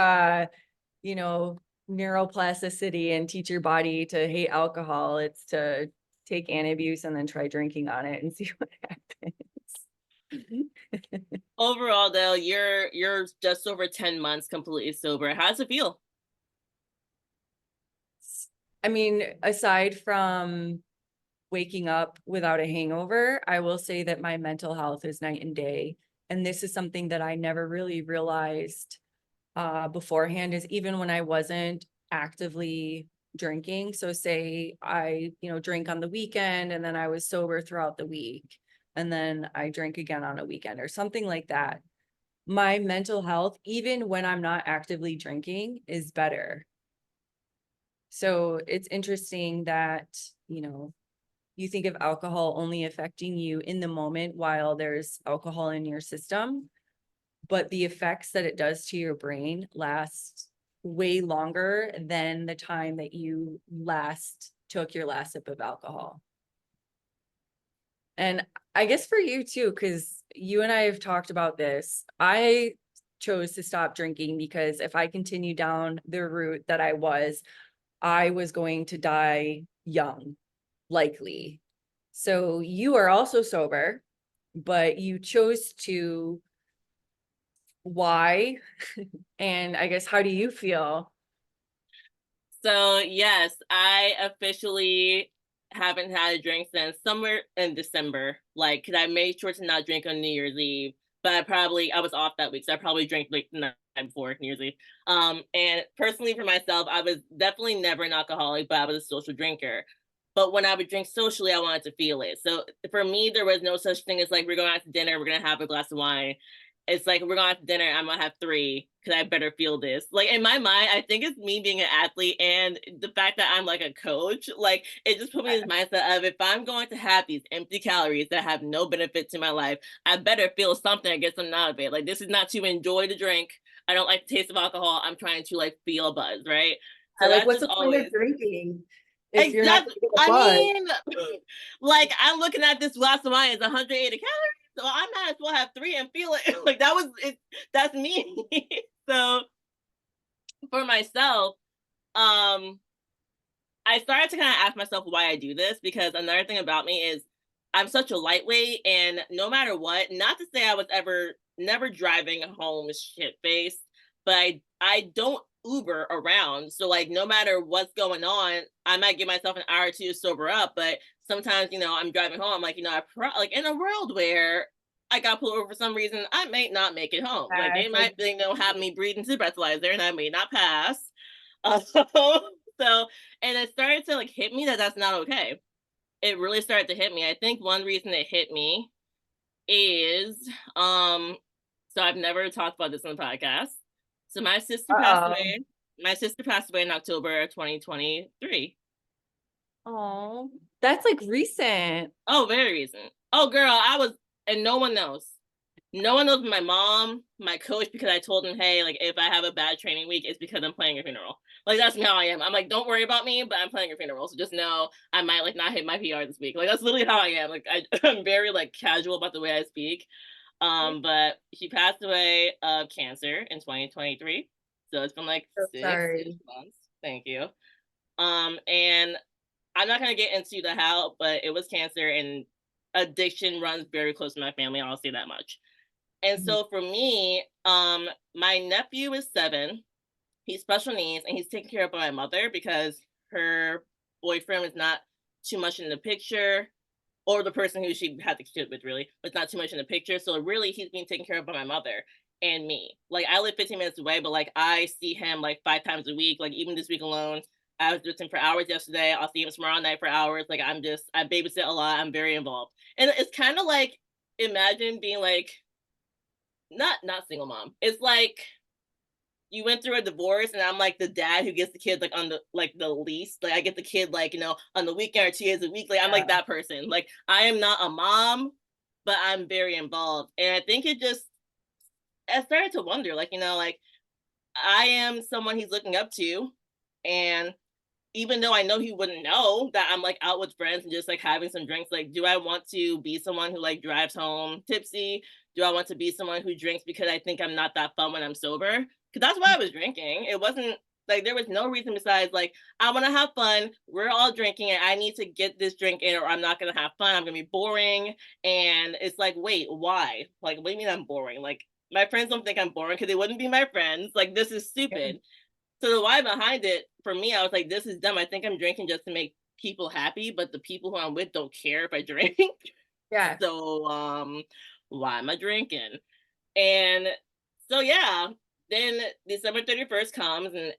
you know, neuroplasticity and teach your body to hate alcohol, it's to take antabuse and then try drinking on it and see what happens. Overall, though, you're just over 10 months completely sober. How does it feel? I mean, aside from waking up without a hangover, I will say that my mental health is night and day. And this is something that I never really realized beforehand, is even when I wasn't actively drinking. So say I, drink on the weekend and then I was sober throughout the week and then I drink again on a weekend or something like that. My mental health, even when I'm not actively drinking, is better. So it's interesting that, you think of alcohol only affecting you in the moment while there's alcohol in your system, but the effects that it does to your brain last way longer than the time that you last took your last sip of alcohol. And I guess for you too, because you and I have talked about this, I chose to stop drinking because if I continue down the route that I was going to die young, likely. So you are also sober, but you chose to. Why? And I guess, how do you feel? So yes, I officially haven't had a drink since somewhere in December. Like, cause I made sure to not drink on New Year's Eve, but I was off that week, so I probably drank like the night before New Year's Eve. And personally for myself, I was definitely never an alcoholic, but I was a social drinker. But when I would drink socially, I wanted to feel it. So for me, there was no such thing as like we're going out to dinner, we're gonna have a glass of wine. It's like we're going out to dinner, I'm gonna have three because I better feel this. Like in my mind, I think it's me being an athlete and the fact that I'm like a coach. Like it just put me in this mindset of if I'm going to have these empty calories that have no benefit to my life, I better feel something and get something out of it. Like this is not to enjoy the drink. I don't like the taste of alcohol. I'm trying to like feel a buzz, right? So Like, that's what's just the point of always drinking if you're not exactly. gonna get a I buzz? mean, like I'm looking at this glass of wine, it's 180 calories, so I might as well have three and feel it. Like that was it. That's me. So for myself, um, I started to kind of ask myself why I do this because another thing about me is I'm such a lightweight, and no matter what, not to say I was ever never driving home shit faced, but I don't Uber around. So like no matter what's going on, I might give myself an hour or two to sober up. But sometimes, I'm driving home, like, like in a world where I got pulled over for some reason, I may not make it home. Like they It's like, might, have me breathing to breathalyzer and I may not pass. Uh, so and it started to like hit me that that's not okay. It really started to hit me. I think one reason it hit me is so I've never talked about this on the podcast. So my sister passed uh-oh. away. My sister passed away in October 2023. Oh, that's like recent. Oh, very recent. Oh girl, and no one knows. No one knows my mom, my coach, because I told him, hey, like if I have a bad training week, it's because I'm playing a funeral. Like that's how I am. I'm like, don't worry about me, but I'm playing a funeral. So just know I might like not hit my PR this week. Like that's literally how I am. Like I'm very like casual about the way I speak. But she passed away of cancer in 2023. So it's been like So 6-ish sorry. months. Thank you. And I'm not gonna get into the how, but it was cancer and addiction runs very close to my family. I'll say that much. And Mhm. so for me, my nephew is 7. He's special needs and he's taken care of by my mother because her boyfriend is not too much in the picture, or the person who she had the kid with really, but not too much in the picture. So really he's being taken care of by my mother and me. Like I live 15 minutes away, but like I see him like 5 times a week. Like even this week alone, I was with him for hours yesterday. I'll see him tomorrow night for hours. Like I babysit a lot. I'm very involved. And it's kind of like imagine being like not single mom. It's like you went through a divorce and I'm like the dad who gets the kid like on the least. Like I get the kid like, on the weekend or 2 days a week. Like I'm like Yeah. that person. Like I am not a mom, but I'm very involved. And I think I started to wonder, like, like I am someone he's looking up to. And even though I know he wouldn't know that I'm like out with friends and just like having some drinks, like, do I want to be someone who like drives home tipsy? Do I want to be someone who drinks because I think I'm not that fun when I'm sober? Because that's why I was drinking. It wasn't like there was no reason besides like I want to have fun. We're all drinking and I need to get this drink in or I'm not gonna have fun. I'm gonna be boring. And it's like, wait, why? Like, what do you mean I'm boring? Like my friends don't think I'm boring because they wouldn't be my friends. Like this is stupid. So the why behind it for me, I was like, this is dumb. I think I'm drinking just to make people happy, but the people who I'm with don't care if I drink. Yeah. So why am I drinking? And so yeah, then December 31st comes, and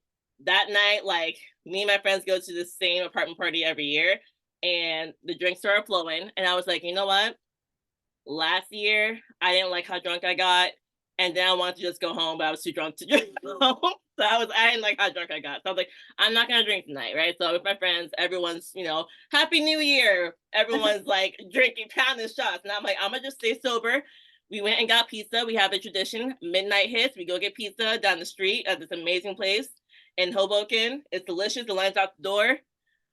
that night, like, me and my friends go to the same apartment party every year, and the drinks started flowing, and I was like, you know what? Last year I didn't like how drunk I got, and then I wanted to just go home, but I was too drunk to drink home. So I didn't like how drunk I got. So I was like, I'm not gonna drink tonight, right? So with my friends, everyone's, Happy New Year. Everyone's like drinking, pounding shots. And I'm like, I'm gonna just stay sober. We went and got pizza. We have a tradition. Midnight hits, we go get pizza down the street at this amazing place in Hoboken. It's delicious. The line's out the door.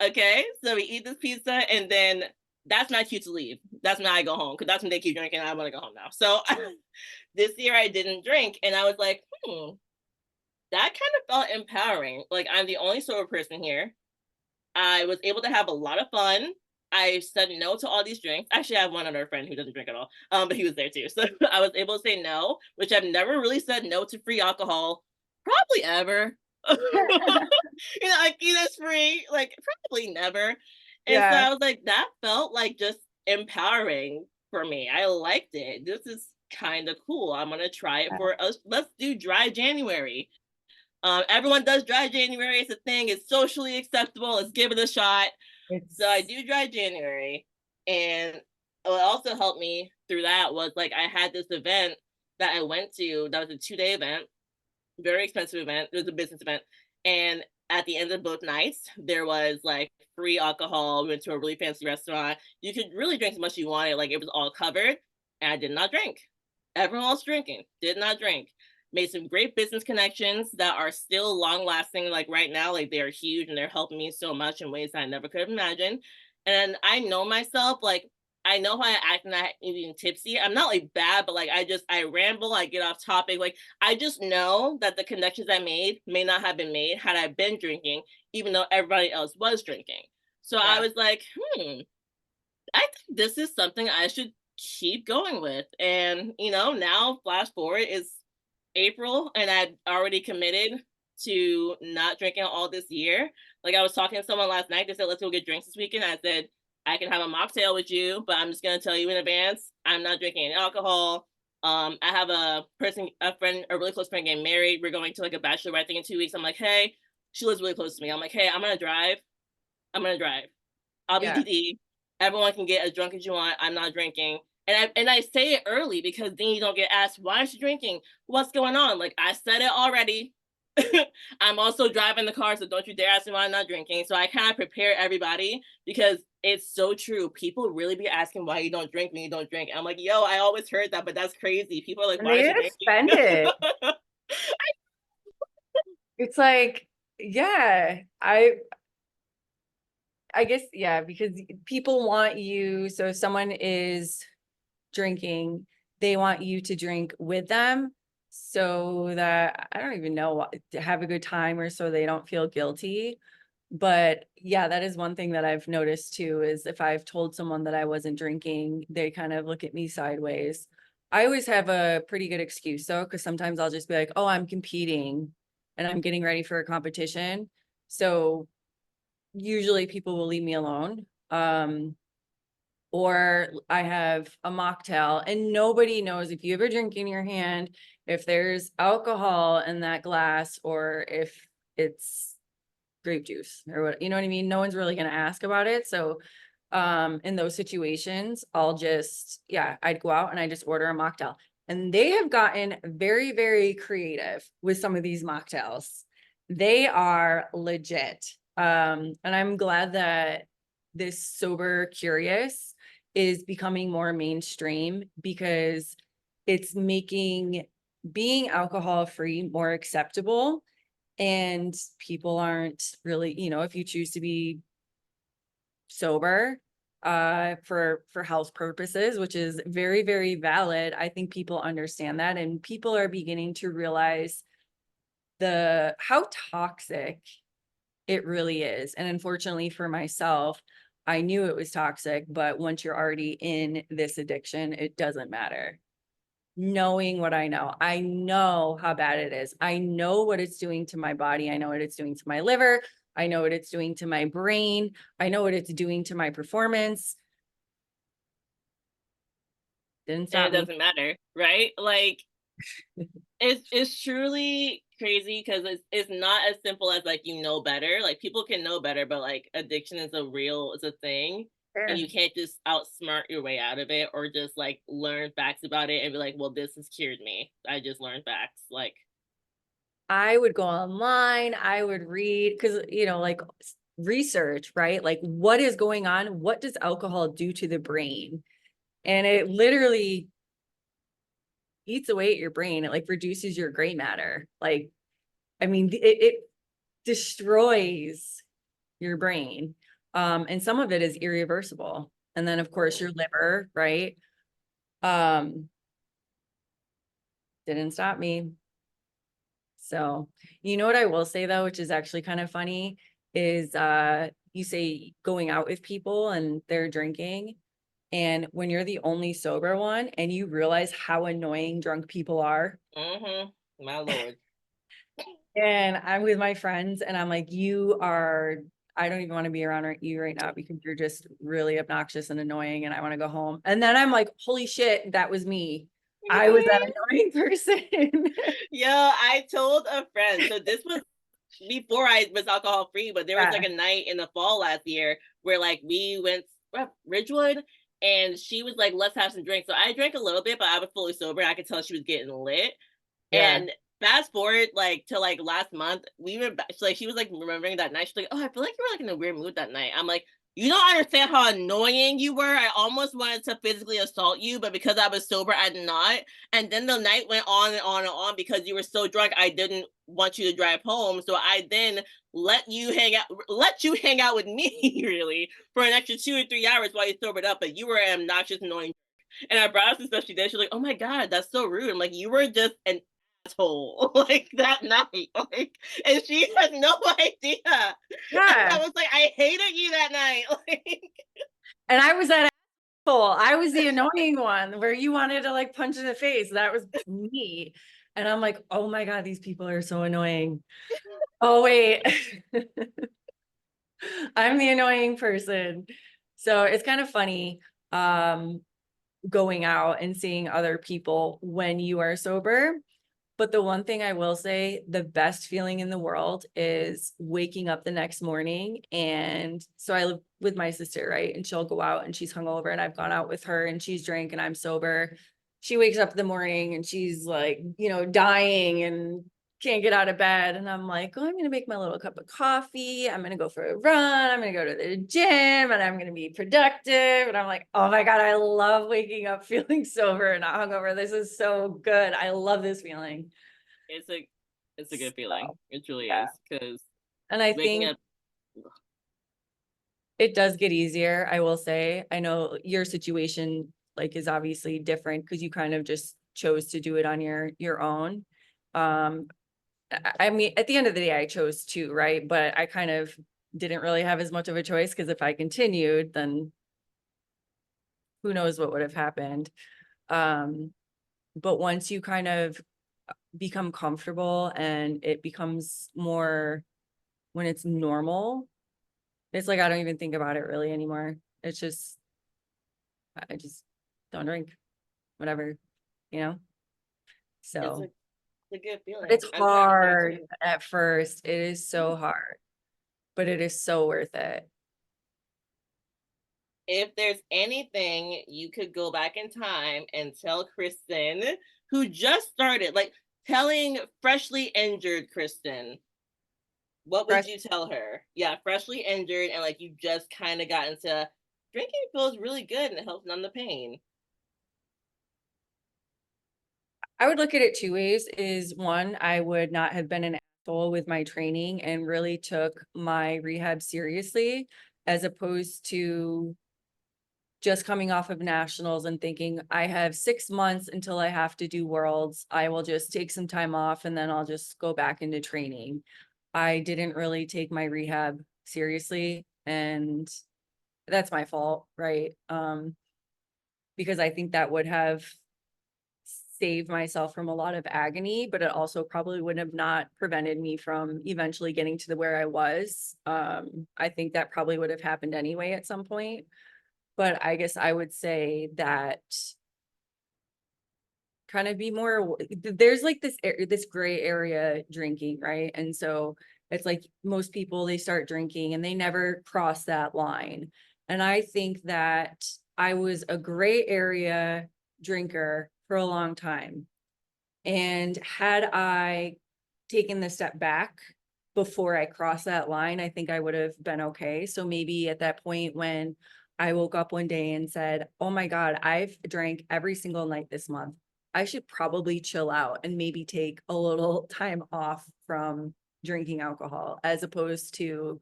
Okay, so we eat this pizza, and then that's my cue to leave. That's when I go home, because that's when they keep drinking. I want to go home now. So this year I didn't drink, and I was like, that kind of felt empowering. Like, I'm the only sober person here. I was able to have a lot of fun. I said no to all these drinks. Actually, I have one other friend who doesn't drink at all, but he was there too. So I was able to say no, which I've never really said no to free alcohol, probably ever. Like, it's free, like, probably never. And so Yeah. I was like, that felt like just empowering for me. I liked it. This is kind of cool. I'm gonna try it for us. Let's do dry January. Everyone does dry January. It's a thing. It's socially acceptable. Let's give it a shot. So I It's do dry January, and what also helped me through that was, like, I had this event that I went to. That was a 2-day event, very expensive event. It was a business event, and at the end of both nights, there was like free alcohol. We went to a really fancy restaurant. You could really drink as much as you wanted. Like, it was all covered, and I did not drink. Everyone else drinking, did not drink. Made some great business connections that are still long lasting. Like, right now, like, they are huge, and they're helping me so much in ways I never could have imagined. And I know myself, like, I know how I act when I even tipsy. I'm not like bad, but like, I ramble, I get off topic. Like, I just know that the connections I made may not have been made had I been drinking, even though everybody else was drinking. So I yeah. was like, I think this is something I should keep going with. And, now flash forward is April, and I've already committed to not drinking all this year. Like, I was talking to someone last night. They said, let's go get drinks this weekend. I said, I can have a mocktail with you, but I'm just going to tell you in advance, I'm not drinking any alcohol. I have a friend, a really close friend getting married. We're going to like a bachelorette thing in 2 weeks. I'm like, hey, she lives really close to me. I'm like, hey, I'm going to drive. I'm going to drive. I'll be Yeah. DD. Everyone can get as drunk as you want. I'm not drinking. And I say it early, because then you don't get asked, why is she drinking? What's going on? Like, I said it already. I'm also driving the car, so don't you dare ask me why I'm not drinking. So I kind of prepare everybody, because it's so true. People really be asking why you don't drink when you don't drink. I'm like, yo, I always heard that, but that's crazy. People are like, And why they is she get drinking? offended. It's like, yeah, I guess, yeah, because people want you. So if someone is drinking, they want you to drink with them so that I don't even know to have a good time, or so they don't feel guilty. But yeah, that is one thing that I've noticed too, is if I've told someone that I wasn't drinking, they kind of look at me sideways. I always have a pretty good excuse though, because sometimes I'll just be like, oh, I'm competing and I'm getting ready for a competition. So usually people will leave me alone. Or I have a mocktail, and nobody knows if you have a drink in your hand, if there's alcohol in that glass, or if it's grape juice or what, you know what I mean? No one's really going to ask about it. So in those situations, I'd go out and I just order a mocktail. And they have gotten very, very creative with some of these mocktails. They are legit. And I'm glad that this sober curious is becoming more mainstream, because it's making being alcohol free more acceptable. And people aren't really, if you choose to be sober for health purposes, which is very, very valid, I think people understand that, and people are beginning to realize the how toxic it really is. And unfortunately for myself, I knew it was toxic, but once you're already in this addiction, it doesn't matter. knowing what I know how bad it is. I know what it's doing to my body. I know what it's doing to my liver. I know what it's doing to my brain. I know what it's doing to my performance. Didn't And stop it me. doesn't matter, right? Like it's truly crazy because it's not as simple as like you know better. Like people can know better, but like addiction is a thing. And Sure. you can't just outsmart your way out of it or just like learn facts about it and be like, well, this has cured me. I just learned facts. Like I would go online, I would read, because, like research, right? Like what is going on? What does alcohol do to the brain? And it literally eats away at your brain. It like reduces your gray matter. Like, I mean, it destroys your brain. And some of it is irreversible. And then of course your liver, right? Um, didn't stop me. So, you know what I will say though, which is actually kind of funny, is you say going out with people and they're drinking, and when you're the only sober one and you realize how annoying drunk people are. my lord. And I'm with my friends and I'm like, I don't even want to be around you right now because you're just really obnoxious and annoying and I want to go home. And then I'm like, holy shit, that was me. I was that annoying person. Yeah, I told a friend. So this was before I was alcohol free, but there was like Yeah, a night in the fall last year where like we went Ridgewood and she was like, let's have some drinks. So I drank a little bit, but I was fully sober. I could tell she was getting lit. yeah. And fast forward like to like last month, we were like she was like remembering that night. She's like, "Oh, I feel like you were like in a weird mood that night." I'm like, "You don't understand how annoying you were. I almost wanted to physically assault you, but because I was sober, I did not." And then the night went on and on and on because you were so drunk. I didn't want you to drive home, so I then let you hang out with me really for an extra 2 or 3 hours while you sobered up. But you were an obnoxious, annoying. And I brought up some stuff she did. She's like, "Oh my god, that's so rude." I'm like, "You were just an asshole like that night." Like, and she had no idea. And I Yeah. was like, I hated you that night. Like, And I was that asshole. I was the annoying one where you wanted to like punch in the face. That was me. And I'm like, oh my God, these people are so annoying. Oh, wait. I'm the annoying person. So it's kind of funny going out and seeing other people when you are sober. But the one thing I will say, the best feeling in the world is waking up the next morning. And so I live with my sister, right? And she'll go out and she's hungover, and I've gone out with her and she's drank and I'm sober. She wakes up in the morning and she's like, dying and can't get out of bed. And I'm like, oh, I'm going to make my little cup of coffee. I'm going to go for a run. I'm going to go to the gym and I'm going to be productive. And I'm like, oh my God, I love waking up feeling sober and not hungover. This is so good. I love this feeling. it's a it's a good feeling. So, It truly yeah. is because And I waking think up. it does get easier, I will say. I know your situation like is obviously different because you kind of just chose to do it on your own. Um, I mean, at the end of the day, I chose to, right? But I kind of didn't really have as much of a choice because if I continued, then who knows what would have happened. Um, but once you kind of become comfortable and it becomes more when it's normal, it's like I don't even think about it really anymore. It's just I just don't drink, whatever, you know? It's a, So, it's a good but feeling. it's I'm kind of there hard too. at first. It is so hard, but it is so worth it. If there's anything you could go back in time and tell Kristen, who just started, like telling freshly injured Kristen, what would Fresh. you tell her? Yeah, freshly injured and like you just kind of got into drinking feels really good and it helps numb the pain. I would look at it two ways. Is one, I would not have been an asshole with my training and really took my rehab seriously, as opposed to just coming off of nationals and thinking I have 6 months until I have to do worlds. I will just take some time off and then I'll just go back into training. I didn't really take my rehab seriously, and that's my fault, right? Because I think that would have saved myself from a lot of agony, but it also probably would have not prevented me from eventually getting to the where I was. I think that probably would have happened anyway at some point. But I guess I would say that kind of be more, there's like this gray area drinking, right? And so it's like most people, they start drinking and they never cross that line. And I think that I was a gray area drinker for a long time. And had I taken the step back before I crossed that line, I think I would have been okay. So maybe at that point when I woke up one day and said, oh my God, I've drank every single night this month, I should probably chill out and maybe take a little time off from drinking alcohol, as opposed to,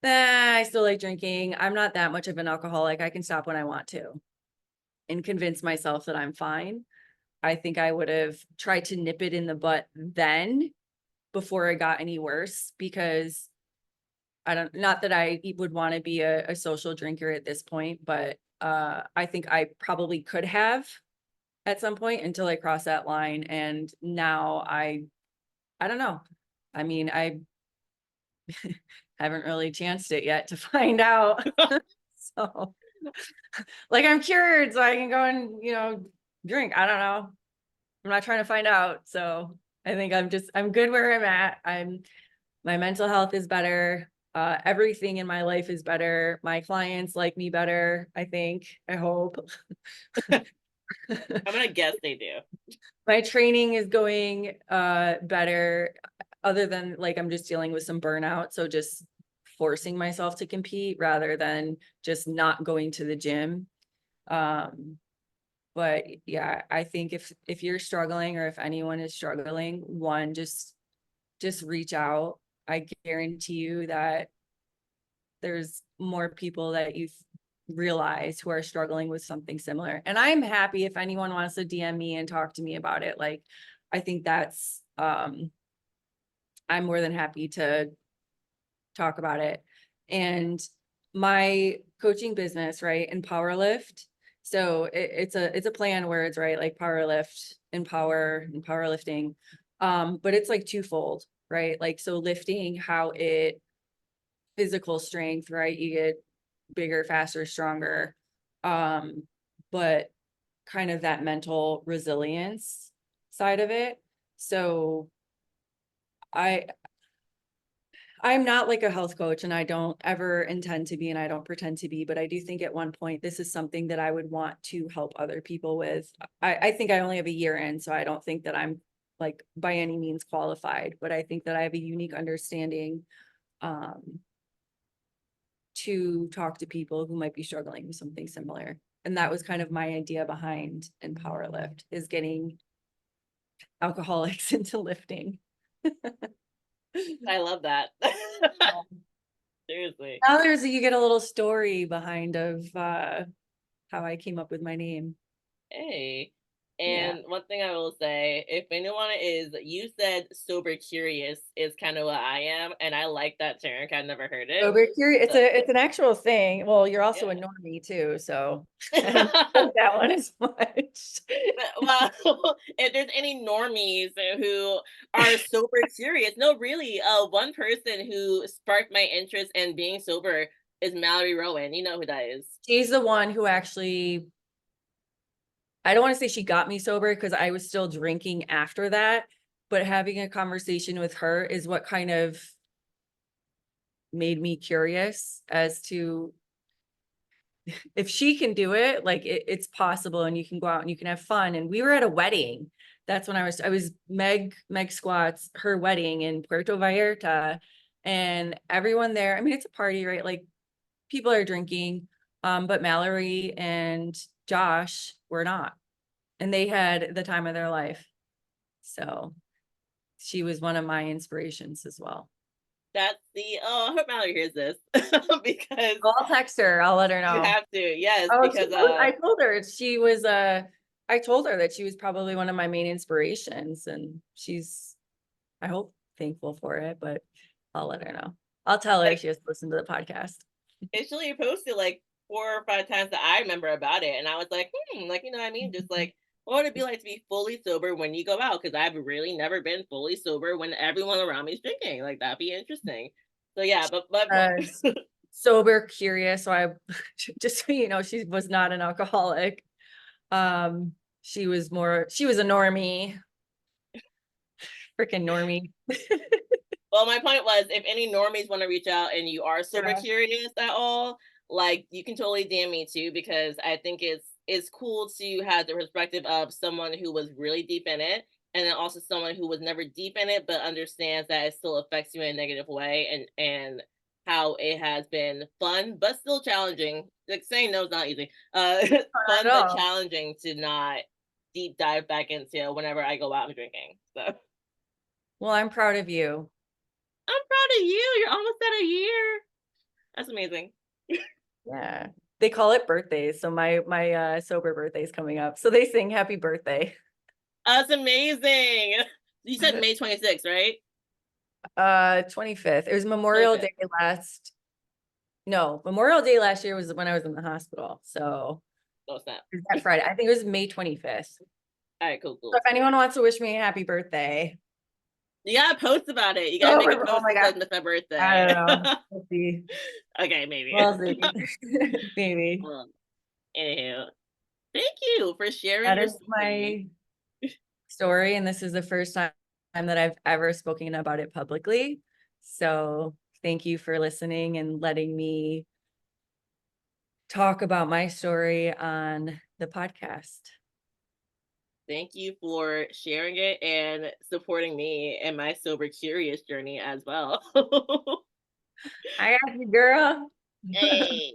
I still like drinking. I'm not that much of an alcoholic. I can stop when I want to, and convince myself that I'm fine. I think I would have tried to nip it in the butt then before it got any worse, because not that I would want to be a social drinker at this point, but I think I probably could have at some point until I crossed that line. And now I don't know. I mean, I haven't really chanced it yet to find out. So like I'm cured, so I can go and, drink. I don't know. I'm not trying to find out. So I think I'm good where I'm at. My mental health is better. Everything in my life is better. My clients like me better, I think. I hope. I'm gonna guess they do. My training is going better, other than like I'm just dealing with some burnout. So just forcing myself to compete rather than just not going to the gym. But yeah, I think if you're struggling, or if anyone is struggling, one, just reach out. I guarantee you that there's more people that you've realized who are struggling with something similar. And I'm happy if anyone wants to DM me and talk to me about it. Like, I think that's I'm more than happy to talk about it. And my coaching business, right, and Power Lift. So it's a play on words, right? Like power lift, empower, and powerlifting. But it's like twofold, right? Like, so lifting, how it physical strength, right? You get bigger, faster, stronger. But kind of that mental resilience side of it. So I I'm not like a health coach, and I don't ever intend to be, and I don't pretend to be, but I do think at one point this is something that I would want to help other people with. I think I only have a year in, so I don't think that I'm like by any means qualified, but I think that I have a unique understanding um, to talk to people who might be struggling with something similar. And that was kind of my idea behind Empower Lift, is getting alcoholics into lifting. I love that. Seriously. Now you get a little story behind of how I came up with my name. Hey. Yeah. And one thing I will say, if anyone is, you said sober curious is kind of what I am, and I like that term. I've never heard it. Sober curious. So, It's an actual thing. Well, you're also a yeah. normie too, so I don't like that one as much. Well, if there's any normies who are sober curious, no, really, one person who sparked my interest in being sober is Mallory Rowan. You know who that is. She's the one who actually, I don't want to say she got me sober, because I was still drinking after that, but having a conversation with her is what kind of made me curious as to if she can do it, like it's possible, and you can go out and you can have fun. And we were at a wedding. That's when I was Meg Squat's, her wedding in Puerto Vallarta, and everyone there, I mean, it's a party, right? Like people are drinking, but Mallory and Josh were not, and they had the time of their life. So she was one of my inspirations as well. That's the, oh, I hope Mallory hears this because I'll text her. I'll let her you know. have to, yes, Oh, because I told her I told her that she was probably one of my main inspirations, and she's, I hope, thankful for it, but I'll let her know. I'll tell her like she has to listen to the podcast. Actually posted like 4 or 5 times that I remember about it, and I was like, like, you know what I mean, just like what would it be like to be fully sober when you go out? Because I've really never been fully sober when everyone around me is drinking. Like that'd be interesting. So yeah, but Uh, sober, curious. So I just so you know, she was not an alcoholic. Um, she was a normie, freaking normie. well, my point was, if any normies want to reach out and you are sober Yeah. curious at all, like you can totally DM me too, because I think it's cool to have the perspective of someone who was really deep in it, and then also someone who was never deep in it but understands that it still affects you in a negative way, and how it has been fun but still challenging. Like saying no is not easy. Not Fun at but all. challenging to not deep dive back into whenever I go out and drinking. So. Well, I'm proud of you. I'm proud of you. You're almost at a year. That's amazing. Yeah. They call it birthdays. So my sober birthday is coming up. So they sing happy birthday. That's amazing. You said May 26th, right? 25th. It was Memorial 25th. Day last. No, Memorial Day last year was when I was in the hospital. So No snap. it was that Friday. I think it was May 25th. All right, cool, So cool. if anyone wants to wish me a happy birthday. You gotta post about it. You gotta make a Oh post my that God. says it's my I birthday. don't know. We'll see. Okay, maybe. We'll see. Maybe. um, Anywho, thank you for sharing That your is story. my story. And this is the first time that I've ever spoken about it publicly. So thank you for listening and letting me talk about my story on the podcast. Thank you for sharing it and supporting me in my sober curious journey as well. I got you, girl. Hey.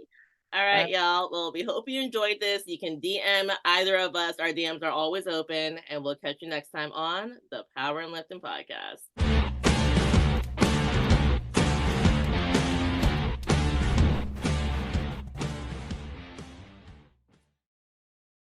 All Bye. right, y'all. Well, we hope you enjoyed this. You can DM either of us. Our DMs are always open, and we'll catch you next time on the Power and Lifting Podcast.